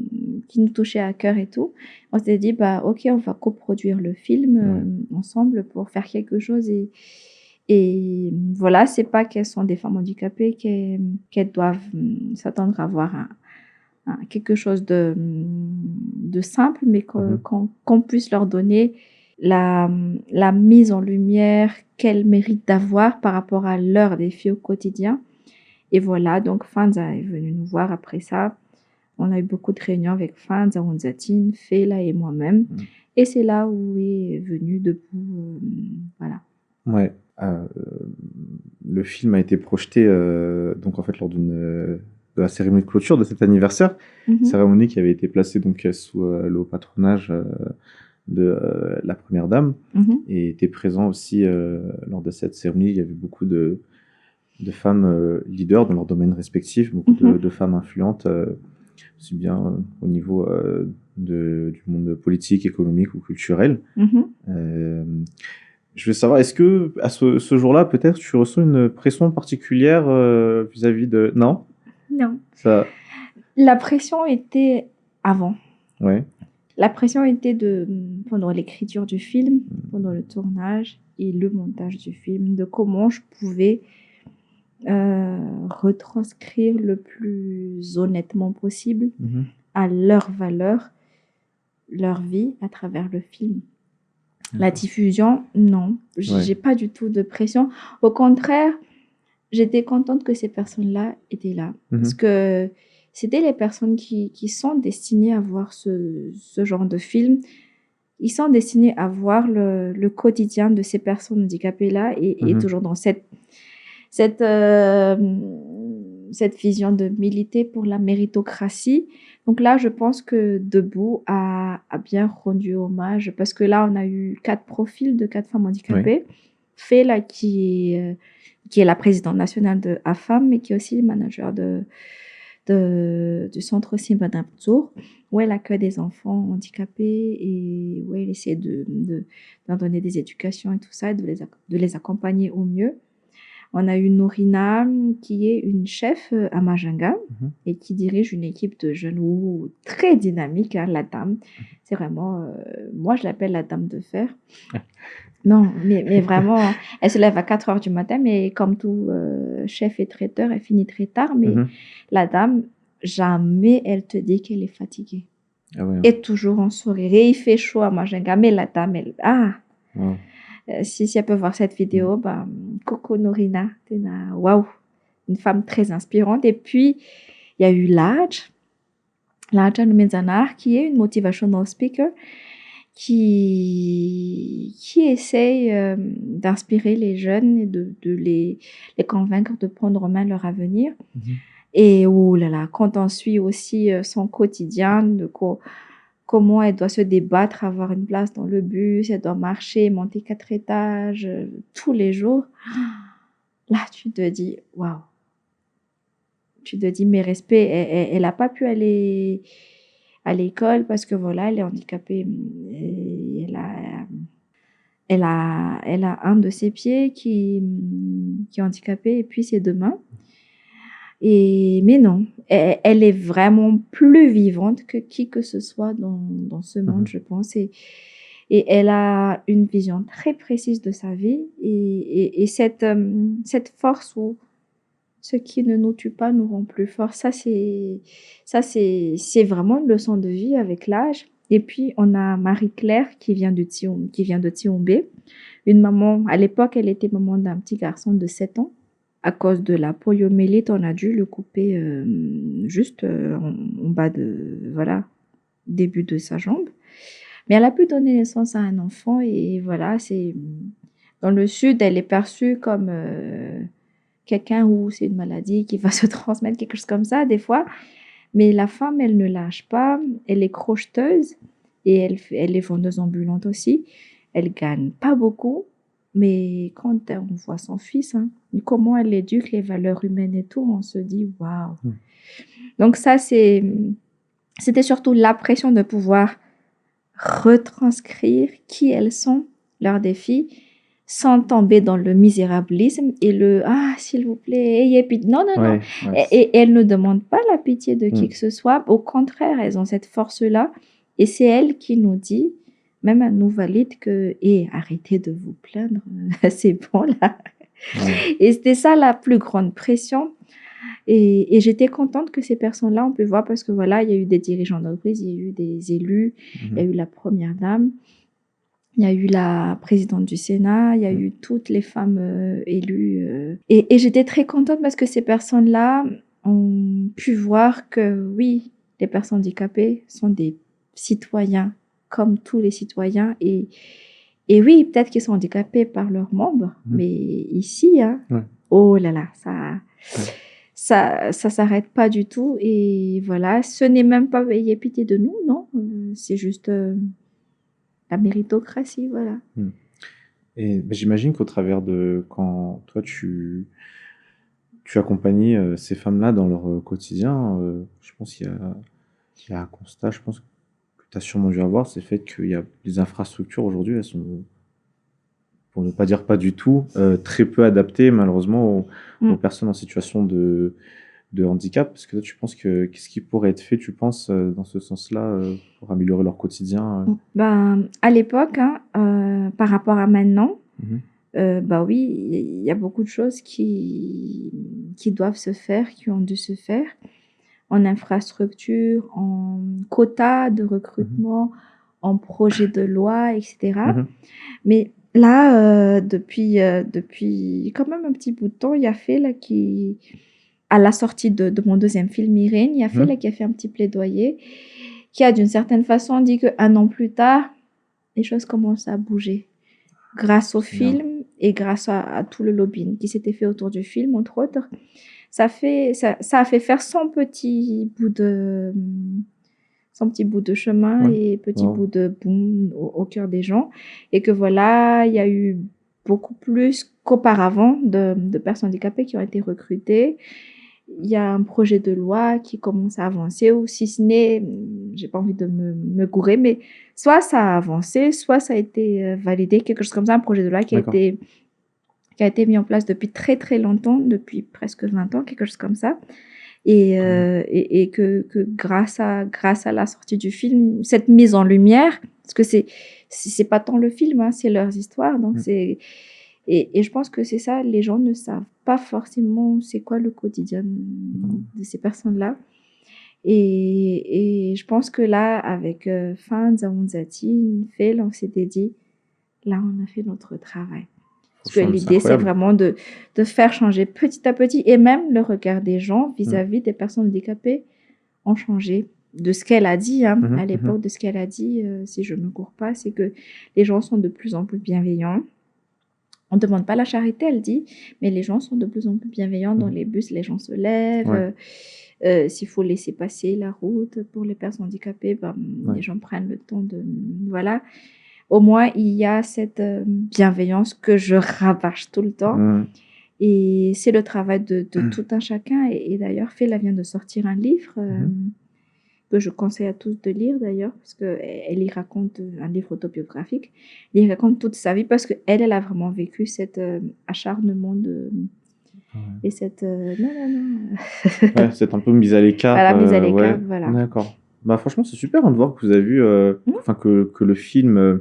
touchait à cœur et tout. On s'est dit, bah, ok, on va coproduire le film ensemble pour faire quelque chose. Et voilà, c'est pas qu'elles sont des femmes handicapées, qu'elles doivent s'attendre à avoir quelque chose de simple, mais qu'on puisse leur donner la mise en lumière qu'elles méritent d'avoir par rapport à leurs défis au quotidien. Et voilà, donc Fanza est venue nous voir après ça. On a eu beaucoup de réunions avec Fanza, Onzatine, Fela et moi-même. Et c'est là où est venu Debout. Voilà. Ouais. Le film a été projeté donc en fait lors de la cérémonie de clôture de cet anniversaire. Cérémonie qui avait été placée donc sous le haut patronage de la première dame, et était présent aussi lors de cette cérémonie. Il y avait beaucoup de femmes leaders dans leur domaine respectif, beaucoup de femmes influentes, aussi bien au niveau du monde politique, économique ou culturel. Je veux savoir, est-ce que à ce jour-là, peut-être, tu ressens une pression particulière vis-à-vis de... Non? Non. Ça... La pression était avant. Ouais. La pression était pendant l'écriture du film, pendant le tournage et le montage du film, de comment je pouvais retranscrire le plus honnêtement possible à leur valeur, leur vie à travers le film. La diffusion, non. J'ai pas du tout de pression. Au contraire, j'étais contente que ces personnes-là étaient là. Parce que c'était les personnes qui sont destinées à voir ce genre de film. Ils sont destinés à voir le quotidien de ces personnes handicapées-là et toujours dans cette vision de militer pour la méritocratie. Donc là, je pense que Debout a bien rendu hommage parce que là, on a eu 4 profils de 4 femmes handicapées. Fela qui est la présidente nationale de AFAM, mais qui est aussi le manager du centre Simba d'Abtour, où elle accueille des enfants handicapés et où elle essaie d'en donner des éducations et tout ça, et de les accompagner au mieux. On a eu Norina, qui est une chef à Majinga et qui dirige une équipe de jeunes très dynamique, la dame. C'est vraiment, moi je l'appelle la dame de fer. Non, mais vraiment, elle se lève à 4 heures du matin, mais comme tout chef et traiteur, elle finit très tard. Mais la dame, jamais elle te dit qu'elle est fatiguée. Ah ouais, hein. Et toujours en sourire. Et il fait chaud à Majinga, mais la dame, elle... Wow. Si elle peut voir cette vidéo, bah, Coco Norina, waouh, une femme très inspirante. Et puis, il y a eu Laj, Laja Numenzanar, qui est une motivational speaker qui essaye d'inspirer les jeunes et de les convaincre de prendre en main leur avenir. Et oh là là, quand on suit aussi son quotidien, comment elle doit se débattre, avoir une place dans le bus, elle doit marcher, monter 4 étages tous les jours, là tu te dis, waouh, tu te dis mes respects, elle n'a pas pu aller à l'école parce que voilà, elle est handicapée. Et elle a un de ses pieds qui est handicapé et puis ses deux mains. Mais non, elle est vraiment plus vivante que qui que ce soit dans ce monde, je pense. Et elle a une vision très précise de sa vie. Et cette force où ce qui ne nous tue pas nous rend plus forts, ça c'est vraiment une leçon de vie avec l'âge. Et puis, on a Marie-Claire qui vient de Tiongbé. Une maman, à l'époque, elle était maman d'un petit garçon de 7 ans. À cause de la poliomyélite, on a dû le couper juste en bas de, voilà, début de sa jambe. Mais elle a pu donner naissance à un enfant et voilà, c'est dans le sud, elle est perçue comme quelqu'un où c'est une maladie qui va se transmettre, quelque chose comme ça, des fois. Mais la femme, elle ne lâche pas, elle est crocheteuse et elle est vendeuse ambulante aussi. Elle gagne pas beaucoup, mais quand on voit son fils, hein, comment elle éduque les valeurs humaines et tout, on se dit waouh. Donc ça, c'était surtout la pression de pouvoir retranscrire qui elles sont, leurs défis, sans tomber dans le misérabilisme et le s'il vous plaît, ayez pitié. Non, non, non. Et elles ne demandent pas la pitié de qui que ce soit. Au contraire, elles ont cette force-là. Et c'est elle qui nous dit, même à nous valide que arrêtez de vous plaindre, c'est bon là. Et c'était ça la plus grande pression. Et j'étais contente que ces personnes-là, on peut voir, parce que voilà, il y a eu des dirigeants d'entreprise, il y a eu des élus, il y a eu la première dame. Il y a eu la présidente du Sénat, il y a eu toutes les femmes élues. Et j'étais très contente parce que ces personnes-là ont pu voir que oui, les personnes handicapées sont des citoyens comme tous les citoyens. Et oui, peut-être qu'ils sont handicapés par leurs membres, mais ici, hein, oh là là, ça s'arrête pas du tout. Et voilà, ce n'est même pas ayez pitié de nous, non, c'est juste... la méritocratie, voilà. Et j'imagine qu'au travers de quand toi tu accompagnes ces femmes-là dans leur quotidien, je pense qu'il y a un constat, je pense que tu as sûrement dû avoir, c'est le fait qu'il y a des infrastructures aujourd'hui, elles sont, pour ne pas dire pas du tout, très peu adaptées malheureusement aux personnes en situation de handicap. Parce que toi, tu penses que qu'est-ce qui pourrait être fait, tu penses, dans ce sens-là, pour améliorer leur quotidien à l'époque, hein, par rapport à maintenant, oui, il y a beaucoup de choses qui doivent se faire, qui ont dû se faire en infrastructure, en quota de recrutement, en projet de loi, etc. Mais là, depuis quand même un petit bout de temps, il y a fait là qui... à la sortie de mon deuxième film, Irène, il y a fait là qui a fait un petit plaidoyer, qui a d'une certaine façon dit qu'un an plus tard, les choses commencent à bouger. Grâce au film et grâce à tout le lobbying qui s'était fait autour du film, entre autres, ça a fait faire son petit bout de chemin et petit bout de boom au cœur des gens. Et que voilà, il y a eu beaucoup plus qu'auparavant de personnes handicapées qui ont été recrutées. Il y a un projet de loi qui commence à avancer, ou si ce n'est, j'ai pas envie de me gourer, mais soit ça a avancé, soit ça a été validé, quelque chose comme ça, un projet de loi qui a été mis en place depuis très très longtemps, depuis presque 20 ans, quelque chose comme ça. Et que grâce à la sortie du film, cette mise en lumière, parce que c'est pas tant le film, hein, c'est leurs histoires, donc c'est... Et je pense que c'est ça, les gens ne savent pas forcément c'est quoi le quotidien de ces personnes-là. Et je pense que là, avec Fin, Zaounzati, Fel, on s'était dit, là, on a fait notre travail. Parce que l'idée, c'est vraiment de faire changer petit à petit, et même le regard des gens vis-à-vis des personnes handicapées ont changé. de ce qu'elle a dit, hein, Mhm, à l'époque, de ce qu'elle a dit, si je ne me cours pas, c'est que les gens sont de plus en plus bienveillants. On ne demande pas la charité, elle dit, mais les gens sont de plus en plus bienveillants. Dans mhm. les bus, les gens se lèvent. Ouais, S'il faut laisser passer la route pour les personnes handicapées, ben, ouais. les gens prennent le temps de... Voilà. Au moins, il y a cette bienveillance que je rabâche tout le temps. Mhm, Et c'est le travail de tout un chacun. Et d'ailleurs, Fela vient de sortir un livre mhm. que je conseille à tous de lire d'ailleurs, parce qu'elle y raconte un livre autobiographique. Elle y raconte toute sa vie parce qu'elle a vraiment vécu cet acharnement Ouais. et cette... non, non, non. Ouais, c'est un peu mise à l'écart. Voilà, mise à l'écart, Ouais, voilà. d'accord. Bah, franchement, c'est super hein, de voir que vous avez vu, Mhm. enfin, que le film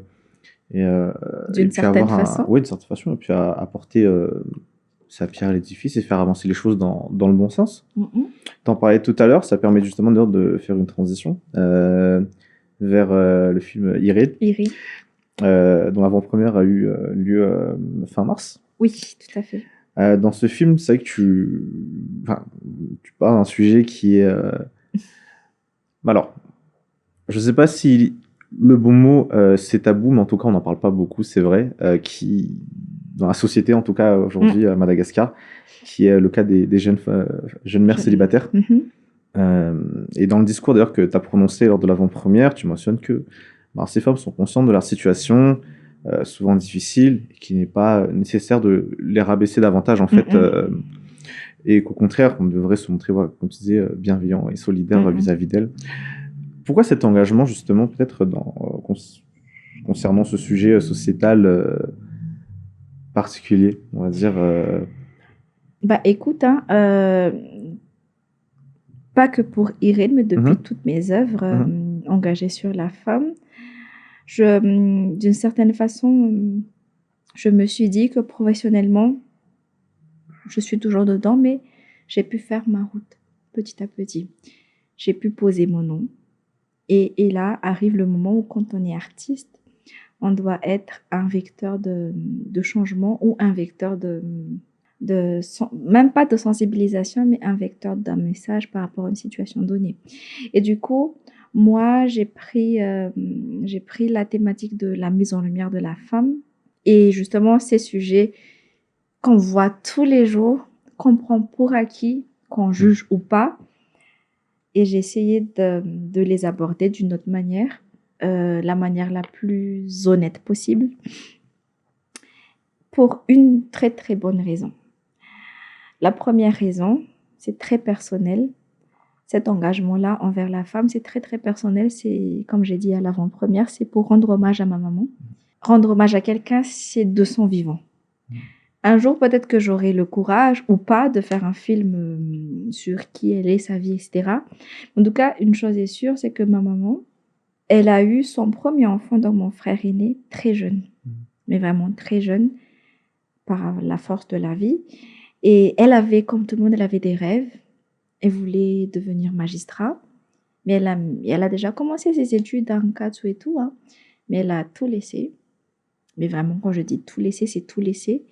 ait D'une pu certaine avoir façon. ouais, une certaine façon, et puis apporter sa pierre à l'édifice et faire avancer les choses dans le bon sens. Mhm. T'en parlais tout à l'heure, ça permet justement d'ailleurs de faire une transition vers le film Irene, Iri. dont l'avant-première a eu lieu fin mars. Oui, tout à fait. Dans ce film, c'est vrai que enfin, tu parles d'un sujet qui est... Alors, je sais pas si le bon mot c'est tabou, mais en tout cas on n'en parle pas beaucoup, c'est vrai, qui dans la société en tout cas aujourd'hui à Madagascar, qui est le cas des jeunes mères célibataires. Mhm. Et dans le discours d'ailleurs que tu as prononcé lors de l'avant-première, tu mentionnes que bah, ces femmes sont conscientes de leur situation, souvent difficile, et qu'il n'est pas nécessaire de les rabaisser davantage en fait, Mhm. et qu'au contraire, on devrait se montrer, voilà, comme tu disais, bienveillant et solidaire Mhm. vis-à-vis d'elles. Pourquoi cet engagement justement peut-être concernant ce sujet sociétal particulier, on va dire Bah écoute, hein, pas que pour Irène, mais depuis mhm, toutes mes œuvres mhm, engagées sur la femme, d'une certaine façon, je me suis dit que professionnellement, je suis toujours dedans, mais j'ai pu faire ma route petit à petit. J'ai pu poser mon nom. Et là arrive le moment où quand on est artiste, on doit être un vecteur de changement ou un vecteur même pas de sensibilisation, mais un vecteur d'un message par rapport à une situation donnée. Et du coup, moi, j'ai pris la thématique de la mise en lumière de la femme et justement ces sujets qu'on voit tous les jours, qu'on prend pour acquis, qu'on juge ou pas. Et j'ai essayé de les aborder d'une autre manière, la manière la plus honnête possible, pour une très très bonne raison. La première raison, c'est très personnel. Cet engagement-là envers la femme, c'est très très personnel. C'est, comme j'ai dit à l'avant-première, c'est pour rendre hommage à ma maman. Rendre hommage à quelqu'un, c'est de son vivant. Un jour, peut-être que j'aurai le courage ou pas de faire un film sur qui elle est, sa vie, etc. En tout cas, une chose est sûre, c'est que ma maman, elle a eu son premier enfant, donc mon frère aîné, très jeune. Mais vraiment très jeune, par la force de la vie. Et elle avait, comme tout le monde, elle avait des rêves. Elle voulait devenir magistrat. Mais elle a déjà commencé ses études en Katsu et tout. Hein. Mais elle a tout laissé. Mais vraiment, quand je dis tout laisser, c'est tout laisser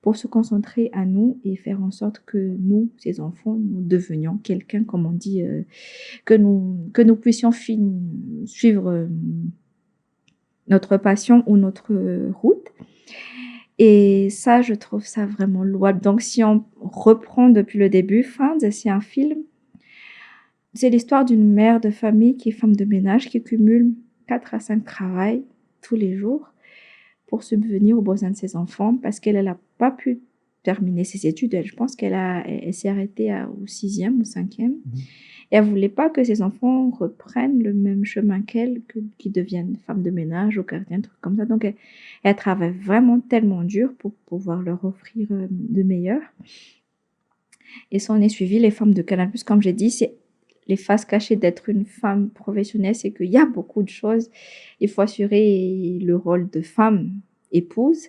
pour se concentrer à nous et faire en sorte que nous, ces enfants, nous devenions quelqu'un, comme on dit, que nous puissions suivre notre passion ou notre route. Et ça, je trouve ça vraiment louable. Donc, si on reprend depuis le début, Friends, c'est un film. C'est l'histoire d'une mère de famille qui est femme de ménage, qui cumule 4 à 5 travails tous les jours pour subvenir aux besoins de ses enfants parce qu'elle n'a pas pu terminer ses études. Je pense elle s'est arrêtée au 6e ou 5e. Et elle ne voulait pas que ses enfants reprennent le même chemin qu'elle, qu'ils deviennent femmes de ménage ou gardiens, trucs comme ça. Donc, elle travaille vraiment tellement dur pour pouvoir leur offrir de meilleur. Et ça, on est suivi les femmes de Canal+. Comme j'ai dit, c'est les faces cachées d'être une femme professionnelle, c'est qu'il y a beaucoup de choses. Il faut assurer le rôle de femme épouse,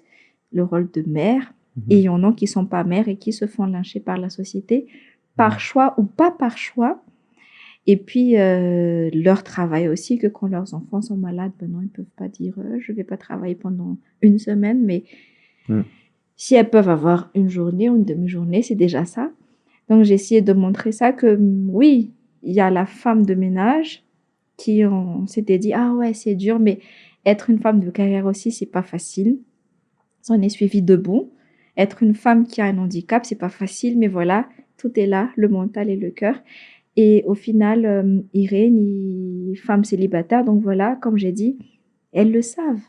le rôle de mère. Et il y en a qui ne sont pas mères et qui se font lyncher par la société, par choix ou pas par choix. Et puis, leur travail aussi, que quand leurs enfants sont malades, ben non, ils ne peuvent pas dire je ne vais pas travailler pendant une semaine, mais si elles peuvent avoir une journée ou une demi-journée, c'est déjà ça. Donc, j'ai essayé de montrer ça que oui, il y a la femme de ménage, on s'était dit, ah ouais, c'est dur, mais être une femme de carrière aussi, c'est pas facile. S'en est suivi de bon. Être une femme qui a un handicap, c'est pas facile, mais voilà, tout est là, le mental et le cœur. Et au final, Irène, femme célibataire, donc voilà, comme j'ai dit, elles le savent.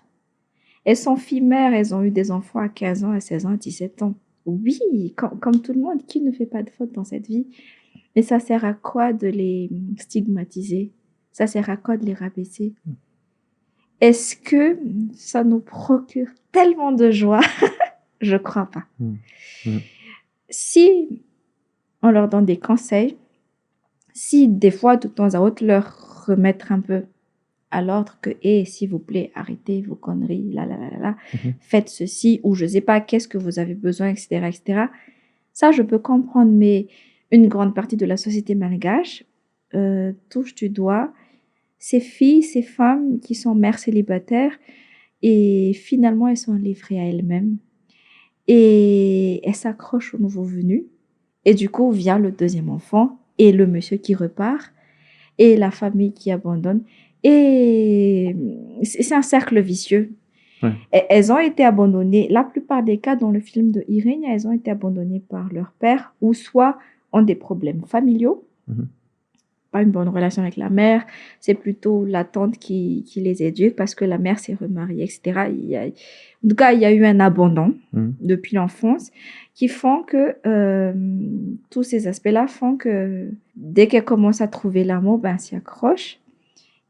Elles sont filles-mères, elles ont eu des enfants à 15 ans, à 16 ans, à 17 ans. Oui, comme tout le monde, qui ne fait pas de faute dans cette vie? Mais ça sert à quoi de les stigmatiser? Ça sert à quoi de les rabaisser? Est-ce que ça nous procure tellement de joie? Je crois pas. Si on leur donne des conseils, si des fois, de temps à autre, leur remettre un peu à l'ordre que, s'il vous plaît, arrêtez vos conneries, faites ceci, ou je sais pas, qu'est-ce que vous avez besoin, etc., etc. Ça, je peux comprendre, mais une grande partie de la société malgache touche du doigt ces filles, ces femmes qui sont mères célibataires et finalement, elles sont livrées à elles-mêmes et elles s'accrochent aux nouveaux venus. Et du coup, vient le deuxième enfant et le monsieur qui repart et la famille qui abandonne. Et c'est un cercle vicieux. Ouais. Elles ont été abandonnées, la plupart des cas dans le film de Irène, elles ont été abandonnées par leur père ou soit ont des problèmes familiaux, pas une bonne relation avec la mère, c'est plutôt la tante qui les éduque parce que la mère s'est remariée, etc. En tout cas, il y a eu un abandon depuis l'enfance qui font que tous ces aspects-là font que dès qu'elles commencent à trouver l'amour, ben, elles s'y accrochent.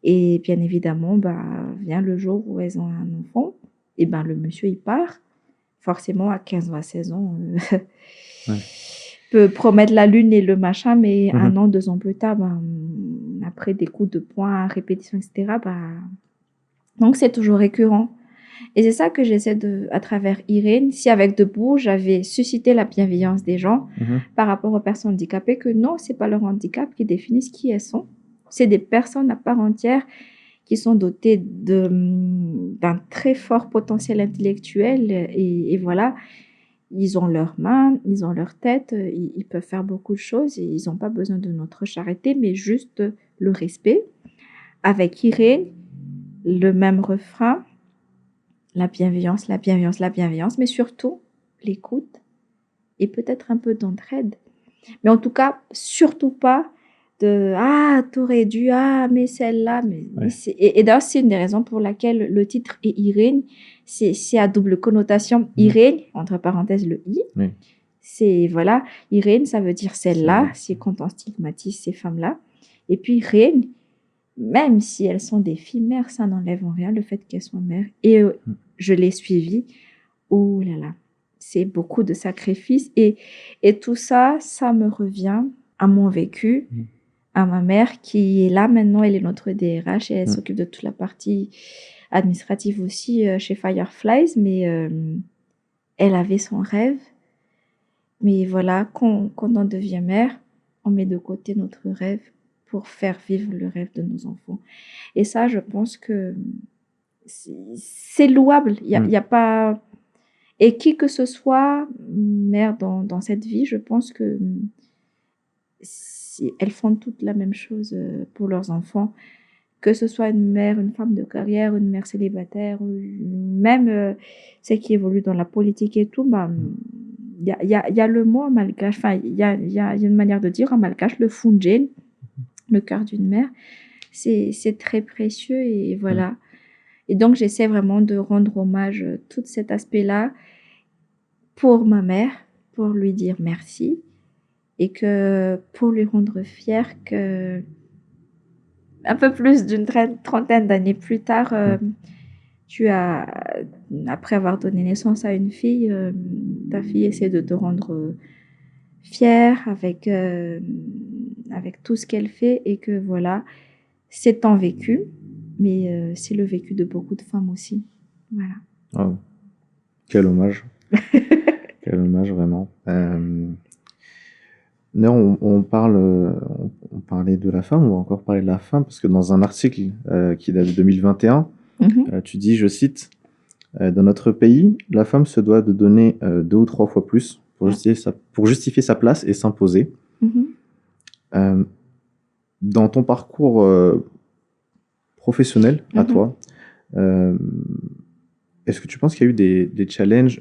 Et bien évidemment, vient le jour où elles ont un enfant, et ben le monsieur, il part. Forcément, à 15 ou à 16 ans, peut promettre la lune et le machin, mais 1 an, 2 ans plus tard, après des coups de poing, répétition, etc., donc c'est toujours récurrent. Et c'est ça que j'essaie à travers Irène, si avec Debout, j'avais suscité la bienveillance des gens par rapport aux personnes handicapées, que non, c'est pas leur handicap qui définissent qui elles sont. C'est des personnes à part entière qui sont dotées d'un très fort potentiel intellectuel et voilà, ils ont leurs mains, ils ont leur tête, ils peuvent faire beaucoup de choses et ils n'ont pas besoin de notre charité, mais juste le respect. Avec Irène, le même refrain, la bienveillance, la bienveillance, la bienveillance, mais surtout l'écoute et peut-être un peu d'entraide. Mais en tout cas, surtout pas de « Ah, t'aurais dû, ah, mais celle-là ». Et d'ailleurs, c'est une des raisons pour laquelle le titre est Irène. C'est à double connotation. Irène, entre parenthèses, le I. Oui. C'est, voilà, Irène, ça veut dire celle-là, c'est quand on stigmatise ces femmes-là. Et puis, Reine, même si elles sont des filles mères, ça n'enlève en rien le fait qu'elles soient mères. Et je l'ai suivi. Oh là là, c'est beaucoup de sacrifices. Et tout ça, ça me revient à mon vécu, à ma mère qui est là maintenant, elle est notre DRH et elle s'occupe de toute la partie administrative aussi chez Fireflies, mais elle avait son rêve. Mais voilà, quand on devient mère, on met de côté notre rêve pour faire vivre le rêve de nos enfants. Et ça, je pense que c'est louable. Il y a pas... Et qui que ce soit, mère dans cette vie, je pense que elles font toutes la même chose pour leurs enfants. Que ce soit une mère, une femme de carrière, une mère célibataire, ou même celle qui évolue dans la politique et tout, il y a le mot en malgache, enfin, il y a une manière de dire en malgache, le funjen, le cœur d'une mère, c'est très précieux et voilà. Et donc, j'essaie vraiment de rendre hommage à tout cet aspect-là pour ma mère, pour lui dire merci et que pour lui rendre fière que un peu plus d'une trentaine d'années plus tard, tu as, après avoir donné naissance à une fille, ta fille essaie de te rendre fière avec tout ce qu'elle fait et que voilà, c'est ton vécu, mais c'est le vécu de beaucoup de femmes aussi. Voilà. Oh. Quel hommage. Quel hommage, vraiment. On parlait de la femme, on va encore parler de la femme, parce que dans un article qui date de 2021, tu dis, je cite, dans notre pays, la femme se doit de donner 2 ou 3 fois plus pour justifier sa place et s'imposer. Dans ton parcours professionnel à Mhm. toi, euh, est-ce que tu penses qu'il y a eu des challenges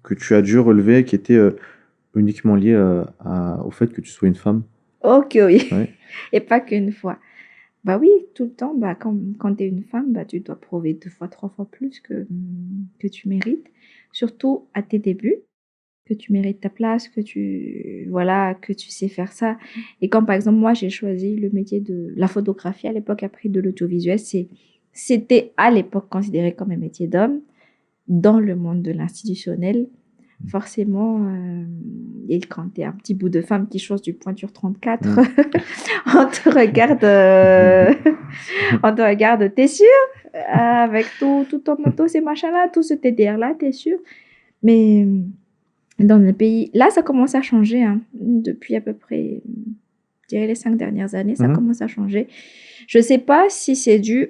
que tu as dû relever qui étaient uniquement liés au fait que tu sois une femme? Ok, oui. Ouais. Et pas qu'une fois. Bah oui, tout le temps, bah, quand tu es une femme, bah, tu dois prouver 2 fois, 3 fois plus que tu mérites. Surtout à tes débuts, que tu mérites ta place, voilà, que tu sais faire ça. Et quand, par exemple, moi, j'ai choisi le métier de la photographie à l'époque, après de l'audiovisuel, c'était à l'époque considéré comme un métier d'homme dans le monde de l'institutionnel. Forcément, et quand tu es un petit bout de femme qui chose du pointure 34, on te regarde, on te regarde, t'es sûr? Avec tout ton moto, ces machins-là, tout ce TDR-là, t'es sûr? Mais dans le pays, là, ça commence à changer, hein. Depuis à peu près, je dirais les 5 dernières années, ça Mhm. commence à changer. Je ne sais pas si c'est dû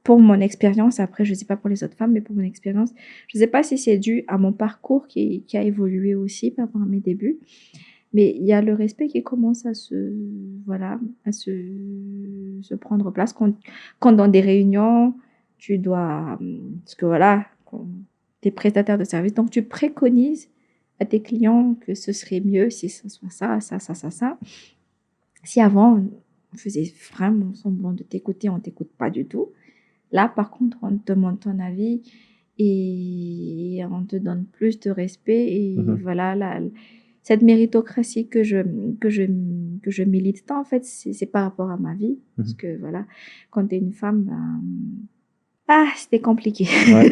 pour mon expérience, après, je ne sais pas pour les autres femmes, mais pour mon expérience, je ne sais pas si c'est dû à mon parcours qui a évolué aussi par rapport à mes débuts. Mais il y a le respect qui commence voilà, se prendre place quand dans des réunions, tu dois, parce que voilà, tu es prestataire de service, donc tu préconises à tes clients que ce serait mieux si ce soit ça, ça, ça, ça, ça. Si avant, on faisait vraiment semblant de t'écouter, on t'écoute pas du tout. Là, par contre, on te demande ton avis et on te donne plus de respect. Et Mhm. voilà, cette méritocratie que je milite tant, en fait, c'est par rapport à ma vie. Parce Mhm. que voilà, quand tu es une femme, ben, c'était compliqué. Ouais.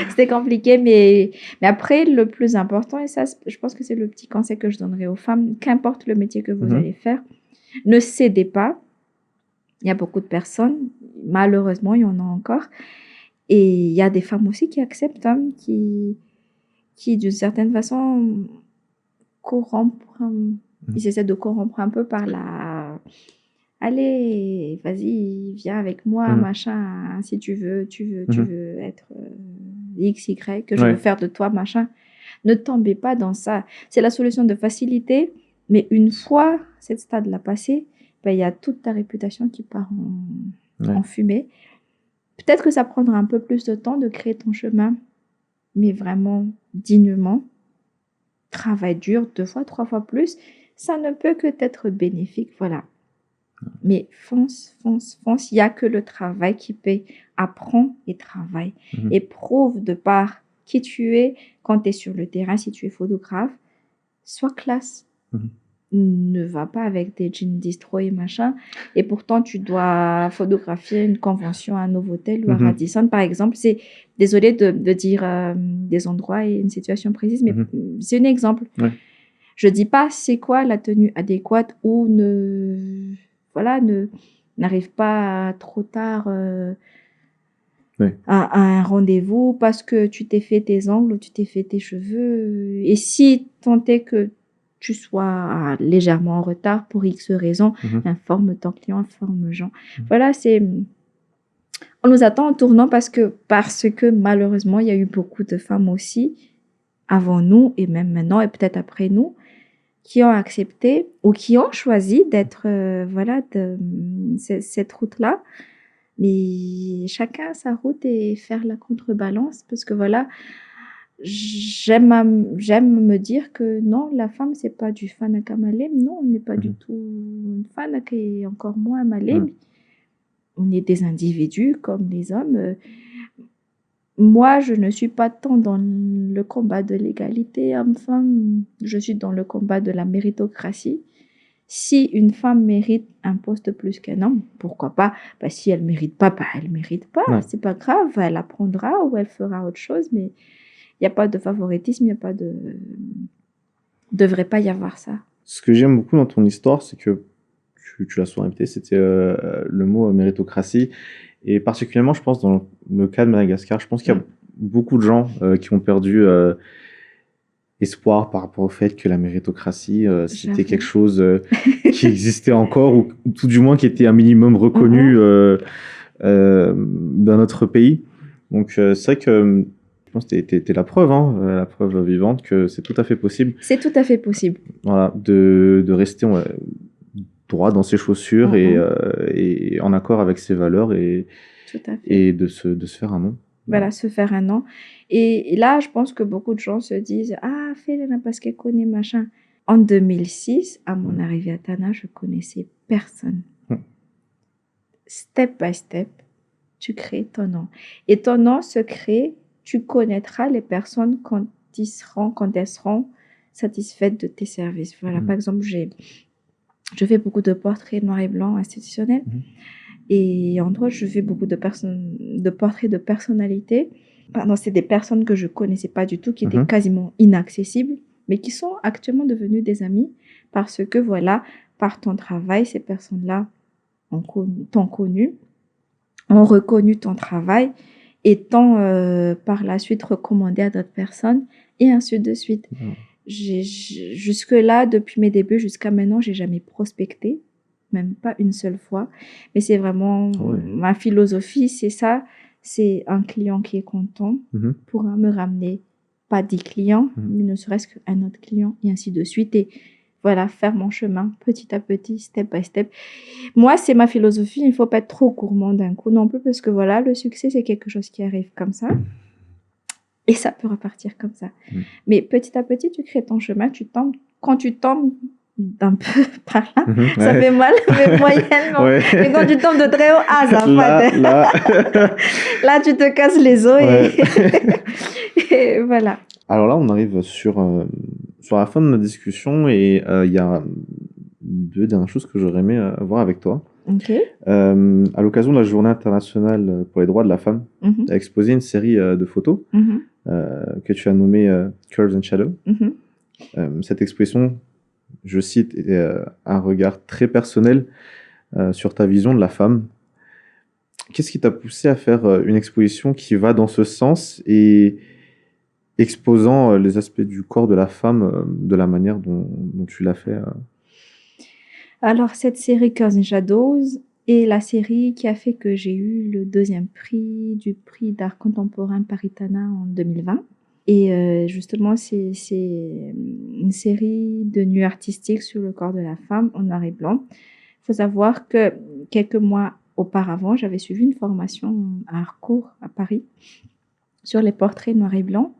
C'était compliqué, mais après, le plus important, et ça, je pense que c'est le petit conseil que je donnerais aux femmes, qu'importe le métier que vous Mhm. allez faire, ne cédez pas. Il y a beaucoup de personnes, malheureusement, il y en a encore. Et il y a des femmes aussi qui acceptent, hein, qui d'une certaine façon, corrompent. Ils essaient de corrompre un peu par allez, vas-y, viens avec moi, Mhm. machin, si tu Mhm. veux être X, Y, que je veux Ouais. faire de toi, machin. Ne tombez pas dans ça. C'est la solution de facilité, mais une fois cette stade-là passé, ben, il y a toute ta réputation qui part Ouais. en fumée. Peut-être que ça prendra un peu plus de temps de créer ton chemin, mais vraiment dignement. Travail dur 2 fois, 3 fois plus, ça ne peut que être bénéfique, voilà. Mais fonce, fonce, fonce. Il n'y a que le travail qui paye. Apprends et travaille. Mhm. Et prouve de par qui tu es quand tu es sur le terrain, si tu es photographe. Sois classe. Mhm. Ne va pas avec des jeans distro et machin. Et pourtant, tu dois photographier une convention à Novotel ou à Mhm. Radisson, par exemple. Désolé de dire des endroits et une situation précise, mais Mhm. c'est un exemple. Ouais. Je dis pas c'est quoi la tenue adéquate ou n'arrive pas trop tard Ouais. à un rendez-vous parce que tu t'es fait tes ongles ou tu t'es fait tes cheveux. Et si tant est que tu sois légèrement en retard pour X raison, Mhm. informe ton client, informe les gens. Voilà, on nous attend en tournant parce que malheureusement, il y a eu beaucoup de femmes aussi avant nous et même maintenant et peut-être après nous qui ont accepté ou qui ont choisi d'être, voilà, cette route-là. Mais chacun a sa route et faire la contrebalance parce que voilà, j'aime me dire que non, la femme, c'est pas du fanaka malem. Non, on n'est pas du Mhm. tout une fanaka et encore moins malem. Ouais. On est des individus comme les hommes. Moi, je ne suis pas tant dans le combat de l'égalité homme-femme, je suis dans le combat de la méritocratie. Si une femme mérite un poste plus qu'un homme, pourquoi pas? Bah, si elle mérite pas, bah, elle mérite pas. Ouais. C'est pas grave, elle apprendra ou elle fera autre chose, mais il n'y a pas de favoritisme, il n'y a pas de... devrait pas y avoir ça. Ce que j'aime beaucoup dans ton histoire, c'est que tu l'as souvent répété, c'était le mot méritocratie. Et particulièrement, je pense, dans le cas de Madagascar, je pense qu'il y a beaucoup de gens qui ont perdu espoir par rapport au fait que la méritocratie, c'était quelque J'avoue. chose qui existait encore, ou tout du moins qui était un minimum reconnu Mhm. dans notre pays. Donc, c'est vrai que je pense que t'es la preuve, hein, la preuve vivante que c'est tout à fait possible, C'est tout à fait possible. voilà, de rester droit dans ses chaussures et en accord avec ses valeurs Tout à fait. et de se faire un nom. Voilà, se faire un nom. Et là, je pense que beaucoup de gens se disent « Ah, fais-le parce qu'elle connaît machin ». En 2006, à mon arrivée à Tana, je connaissais personne. Step by step, tu crées ton nom. Et ton nom se crée, tu connaîtras les personnes quand elles seront satisfaites de tes services. Voilà, par exemple, je fais beaucoup de portraits noirs et blancs institutionnels. Et entre autres, je fais beaucoup de portraits de personnalités. Pardon, c'est des personnes que je connaissais pas du tout, qui étaient quasiment inaccessibles, mais qui sont actuellement devenues des amis parce que, voilà, par ton travail, ces personnes-là t'ont connu, ont reconnu ton travail et t'ont par la suite recommandé à d'autres personnes et ainsi de suite. Jusque-là, depuis mes débuts jusqu'à maintenant, j'ai jamais prospecté, même pas une seule fois. Mais c'est vraiment ma philosophie, c'est ça. C'est un client qui est content pourra me ramener pas 10 clients, mais ne serait-ce qu'un autre client et ainsi de suite. Et voilà, faire mon chemin petit à petit, step by step. Moi, c'est ma philosophie. Il ne faut pas être trop gourmand d'un coup non plus parce que voilà, le succès, c'est quelque chose qui arrive comme ça. Et ça peut repartir comme ça. Mais petit à petit, tu crées ton chemin, tu tombes. Quand tu tombes d'un peu par là, ça fait mal, mais moyennement. Mais quand tu tombes de très haut, ça va. Là, tu te casses les os et voilà. Alors là, on arrive sur la fin de notre discussion et il y a deux dernières choses que j'aurais aimé voir avec toi. À l'occasion de la Journée internationale pour les droits de la femme, tu as exposé une série de photos que tu as nommée Curves and Shadows. Cette exposition, je cite, est un regard très personnel sur ta vision de la femme. Qu'est-ce qui t'a poussé à faire une exposition qui va dans ce sens et exposant les aspects du corps de la femme de la manière dont tu l'as fait Alors, cette série Curves and Shadows est la série qui a fait que j'ai eu le 2e prix du prix d'art contemporain Paris-Tana en 2020. Et justement, c'est une série de nus artistiques sur le corps de la femme en noir et blanc. Il faut savoir que quelques mois auparavant, j'avais suivi une formation à Harcourt, à Paris, sur les portraits noirs et blancs,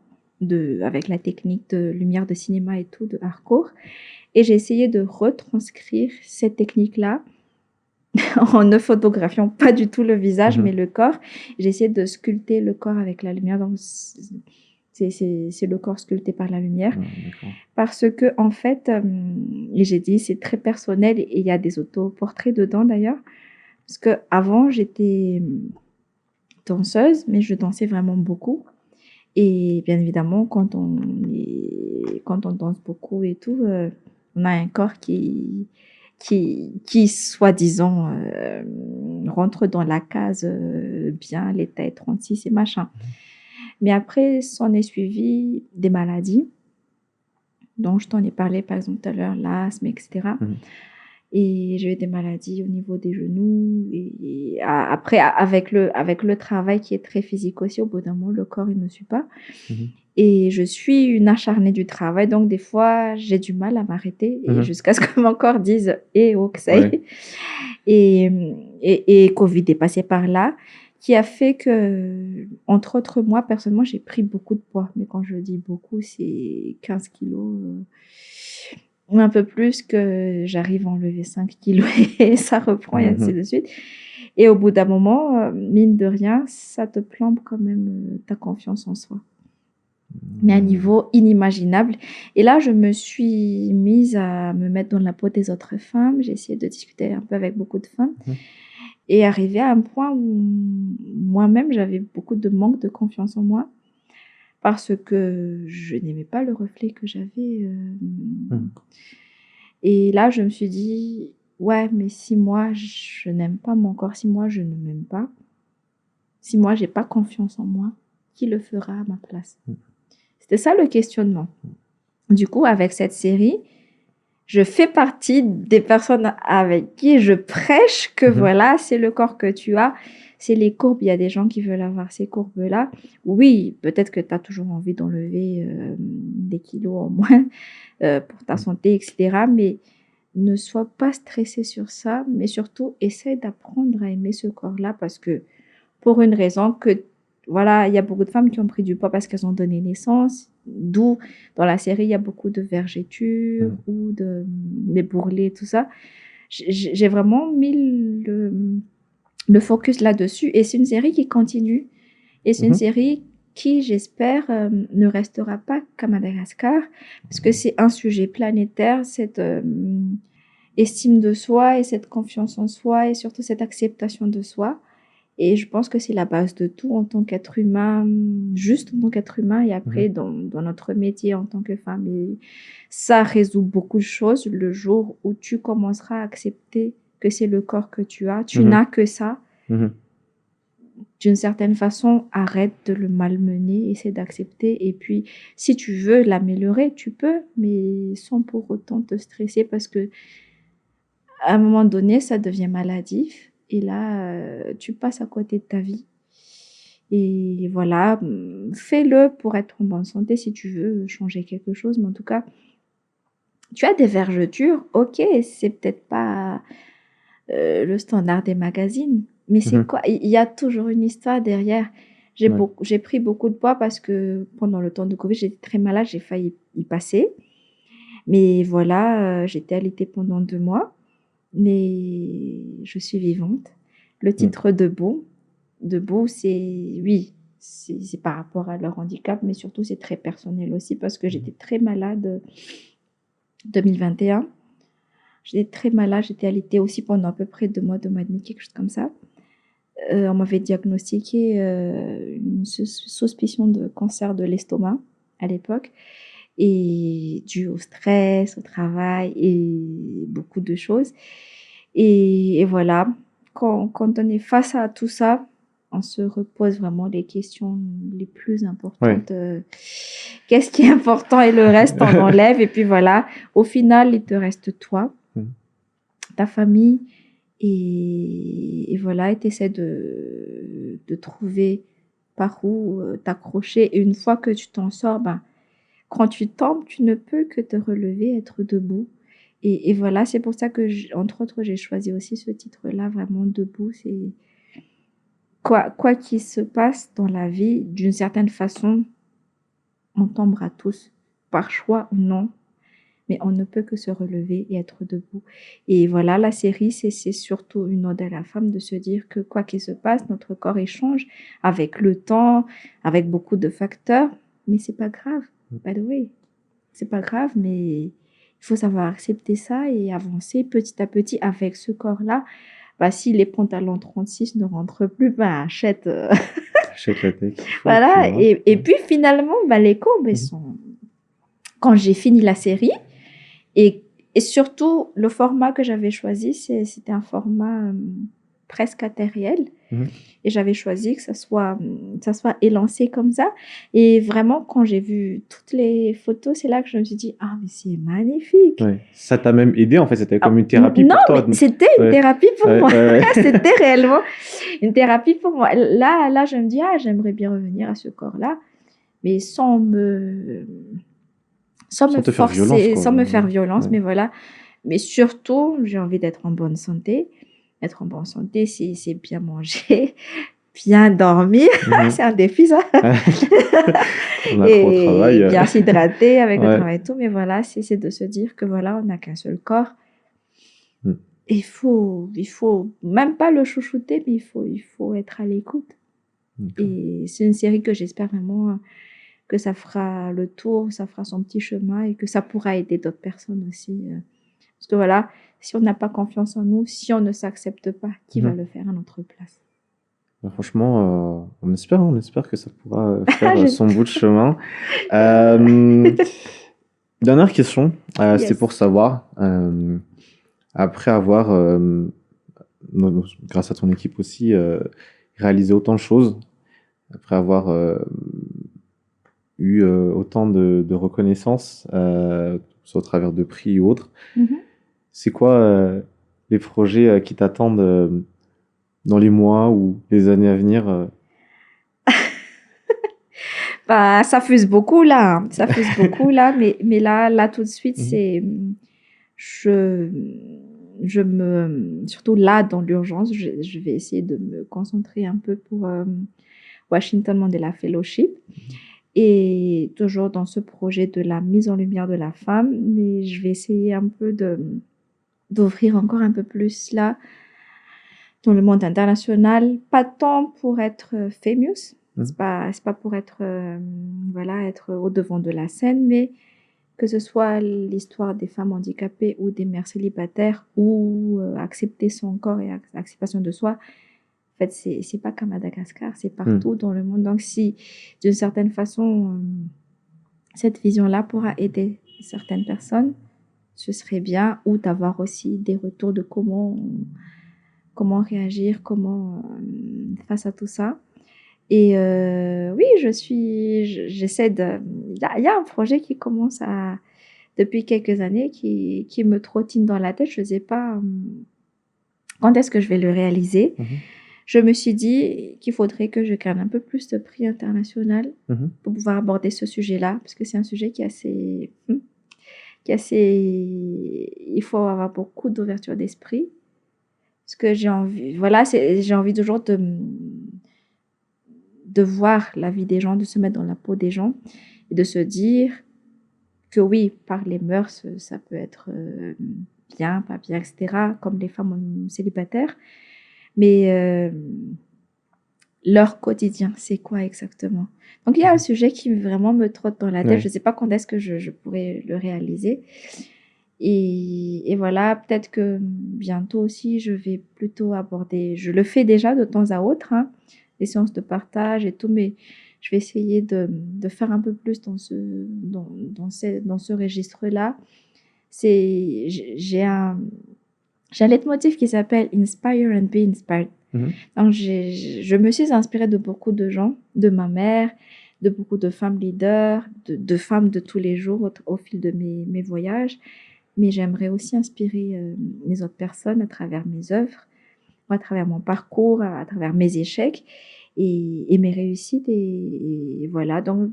avec la technique de lumière de cinéma et tout de Harcourt. Et j'ai essayé de retranscrire cette technique-là en ne photographiant pas du tout le visage, mais le corps. J'ai essayé de sculpter le corps avec la lumière. Donc, c'est le corps sculpté par la lumière. Parce que, en fait, et j'ai dit, c'est très personnel et il y a des autoportraits dedans d'ailleurs. Parce qu'avant, j'étais danseuse, mais je dansais vraiment beaucoup. Et bien évidemment, quand on danse beaucoup et tout, on a un corps qui soi-disant, rentre dans la case bien, les tailles 36 et machin. Mais après, s'en est suivi des maladies, dont je t'en ai parlé par exemple tout à l'heure, l'asthme, etc. Et j'ai eu des maladies au niveau des genoux. Et après, avec le travail qui est très physique aussi, au bout d'un moment, le corps, il ne suit pas. Et je suis une acharnée du travail, donc des fois, j'ai du mal à m'arrêter jusqu'à ce que mon corps dise « Eh, oh, que ça y est ». Et Covid est passé par là, qui a fait que, entre autres, moi, personnellement, j'ai pris beaucoup de poids. Mais quand je dis beaucoup, c'est 15 kilos, un peu plus, que j'arrive à enlever 5 kilos et ça reprend et ainsi de suite. Et au bout d'un moment, mine de rien, ça te plombe quand même ta confiance en soi. Mais à un niveau inimaginable. Et là, je me suis mise à me mettre dans la peau des autres femmes. J'ai essayé de discuter un peu avec beaucoup de femmes. Et arrivé à un point où moi-même, j'avais beaucoup de manque de confiance en moi. Parce que je n'aimais pas le reflet que j'avais. Et là, je me suis dit, ouais, mais si moi, je n'aime pas mon corps, si moi, je ne m'aime pas, si moi, j'ai pas confiance en moi, qui le fera à ma place? C'était ça le questionnement. Du coup, avec cette série, je fais partie des personnes avec qui je prêche que voilà, c'est le corps que tu as, c'est les courbes. Il y a des gens qui veulent avoir ces courbes-là. Oui, peut-être que tu as toujours envie d'enlever des kilos en moins pour ta santé, etc. Mais ne sois pas stressé sur ça, mais surtout essaie d'apprendre à aimer ce corps-là parce que pour une raison que, voilà, il y a beaucoup de femmes qui ont pris du poids parce qu'elles ont donné naissance, d'où dans la série il y a beaucoup de vergetures ou des bourrelets, tout ça. J'ai vraiment mis le focus là-dessus et c'est une série qui continue et c'est une série qui, j'espère, ne restera pas qu'à Madagascar parce que c'est un sujet planétaire, cette estime de soi et cette confiance en soi et surtout cette acceptation de soi. Et je pense que c'est la base de tout en tant qu'être humain, juste en tant qu'être humain et après dans notre métier en tant que femme. Et ça résout beaucoup de choses le jour où tu commenceras à accepter que c'est le corps que tu as. Tu n'as que ça. D'une certaine façon, arrête de le malmener, essaie d'accepter. Et puis, si tu veux l'améliorer, tu peux, mais sans pour autant te stresser parce que à un moment donné, ça devient maladif. Et là, tu passes à côté de ta vie. Et voilà, fais-le pour être en bonne santé si tu veux changer quelque chose. Mais en tout cas, tu as des vergetures, ok, c'est peut-être pas le standard des magazines. Mais c'est quoi? Il y a toujours une histoire derrière. J'ai pris beaucoup de poids parce que pendant le temps de Covid, j'étais très malade, j'ai failli y passer. Mais voilà, j'étais allaitée pendant 2 mois. Mais je suis vivante. Le titre Debout, oui, c'est par rapport à leur handicap, mais surtout c'est très personnel aussi parce que j'étais très malade 2021. J'étais très malade, j'étais allaitée aussi pendant à peu près 2 mois et demi, quelque chose comme ça. On m'avait diagnostiqué une suspicion de cancer de l'estomac à l'époque. Et dû au stress, au travail et beaucoup de choses. Et voilà, quand on est face à tout ça, on se repose vraiment les questions les plus importantes. Qu'est-ce qui est important et le reste, on enlève. Et puis voilà, au final, il te reste toi, ta famille. Et voilà, et tu essaies de trouver par où t'accrocher. Et une fois que tu t'en sors, quand tu tombes, tu ne peux que te relever, être debout. Et voilà, c'est pour ça que, entre autres, j'ai choisi aussi ce titre-là, vraiment debout. C'est quoi qu'il se passe dans la vie, d'une certaine façon, on tombera tous, par choix ou non. Mais on ne peut que se relever et être debout. Et voilà, la série, c'est surtout une ode à la femme de se dire que quoi qu'il se passe, notre corps échange avec le temps, avec beaucoup de facteurs, mais c'est pas grave. By the way, c'est pas grave, mais il faut savoir accepter ça et avancer petit à petit avec ce corps-là. Si les pantalons 36 ne rentrent plus, achète. Achète la tech. Voilà, et puis finalement, les courbes, elles sont. Quand j'ai fini la série, et surtout, le format que j'avais choisi, c'était un format presque artériel. Et j'avais choisi que ça soit élancé comme ça. Et vraiment, quand j'ai vu toutes les photos, c'est là que je me suis dit, ah, mais c'est magnifique. Ouais. Ça t'a même aidé, en fait, c'était comme une thérapie pour toi. Non, c'était une thérapie pour moi. C'était réellement une thérapie pour moi. Là, je me dis, j'aimerais bien revenir à ce corps-là, mais sans me forcer, sans me faire violence, mais voilà. Mais surtout, j'ai envie d'être en bonne santé. Être en bonne santé, c'est bien manger, bien dormir. C'est un défi, ça. On a trop au travail. Bien s'hydrater avec le travail et tout. Mais voilà, c'est de se dire que voilà, on n'a qu'un seul corps. Il faut même pas le chouchouter, mais il faut être à l'écoute. Et c'est une série que j'espère vraiment que ça fera le tour, ça fera son petit chemin et que ça pourra aider d'autres personnes aussi. Parce que voilà, si on n'a pas confiance en nous, si on ne s'accepte pas, qui va le faire à notre place? Franchement, on espère que ça pourra faire son bout de chemin. Dernière question, c'est pour savoir, après avoir, grâce à ton équipe aussi, réalisé autant de choses, après avoir eu autant de reconnaissance, soit au travers de prix ou autres, c'est quoi les projets qui t'attendent dans les mois ou les années à venir? Ça fuse beaucoup là, mais là tout de suite, Surtout là, dans l'urgence, je vais essayer de me concentrer un peu pour Washington Mandela Fellowship. Et toujours dans ce projet de la mise en lumière de la femme, mais je vais essayer un peu d'ouvrir encore un peu plus là dans le monde international, pas tant pour être famous, c'est pas pour être être au devant de la scène, mais que ce soit l'histoire des femmes handicapées ou des mères célibataires ou accepter son corps et acceptation de soi. En fait, c'est pas qu'à Madagascar, c'est partout dans le monde. Donc, si d'une certaine façon, cette vision-là pourra aider certaines personnes, ce serait bien, ou d'avoir aussi des retours de comment réagir, face à tout ça. Et oui, j'essaie de... Il y a un projet qui commence depuis quelques années, qui me trottine dans la tête. Je ne sais pas quand est-ce que je vais le réaliser. Je me suis dit qu'il faudrait que je gagne un peu plus de prix international pour pouvoir aborder ce sujet-là, parce que c'est un sujet qui est assez... Il faut avoir beaucoup d'ouverture d'esprit. Parce que j'ai envie toujours de voir la vie des gens, de se mettre dans la peau des gens et de se dire que oui, par les mœurs, ça peut être bien, pas bien, etc., comme les femmes célibataires. Mais leur quotidien, c'est quoi exactement? Donc, il y a un sujet qui vraiment me trotte dans la tête. Je ne sais pas quand est-ce que je pourrais le réaliser. Et voilà, peut-être que bientôt aussi, je vais plutôt aborder... Je le fais déjà de temps à autre, les séances de partage et tout, mais je vais essayer de faire un peu plus dans ce registre-là. J'ai un leitmotiv qui s'appelle « Inspire and be inspired ». Donc, je me suis inspirée de beaucoup de gens, de ma mère, de beaucoup de femmes leaders, de femmes de tous les jours au fil de mes voyages. Mais j'aimerais aussi inspirer les autres personnes à travers mes œuvres, à travers mon parcours, à travers mes échecs et mes réussites. Et voilà, donc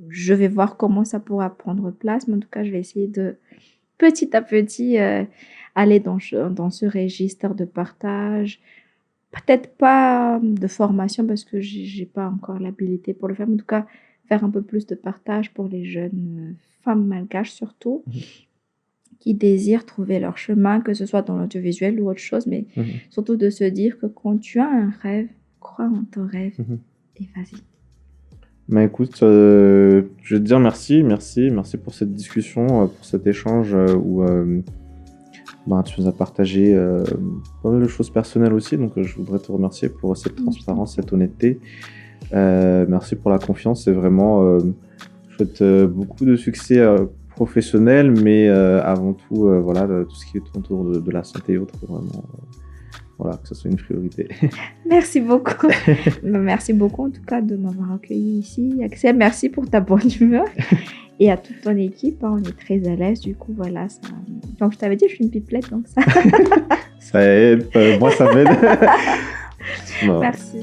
je vais voir comment ça pourra prendre place. Mais en tout cas, je vais essayer de petit à petit aller dans ce registre de partage. Peut-être pas de formation parce que j'ai pas encore l'habilité pour le faire. Mais en tout cas, faire un peu plus de partage pour les jeunes femmes malgaches surtout. Qui désirent trouver leur chemin, que ce soit dans l'audiovisuel ou autre chose, mais surtout de se dire que quand tu as un rêve, crois en ton rêve et vas-y. Bah écoute, je vais te dire merci pour cette discussion, pour cet échange où tu nous as partagé pas mal de choses personnelles aussi, donc je voudrais te remercier pour cette transparence, cette honnêteté. Merci pour la confiance, c'est vraiment, je souhaite beaucoup de succès professionnel, mais avant tout, tout ce qui est autour de la santé et autres, vraiment, que ce soit une priorité. Merci beaucoup. Merci beaucoup en tout cas de m'avoir accueilli ici, Axel. Merci pour ta bonne humeur et à toute ton équipe. On est très à l'aise, du coup, voilà. Ça... Donc, je t'avais dit, je suis une pipelette, donc ça... Ça aide, moi ça m'aide. Merci.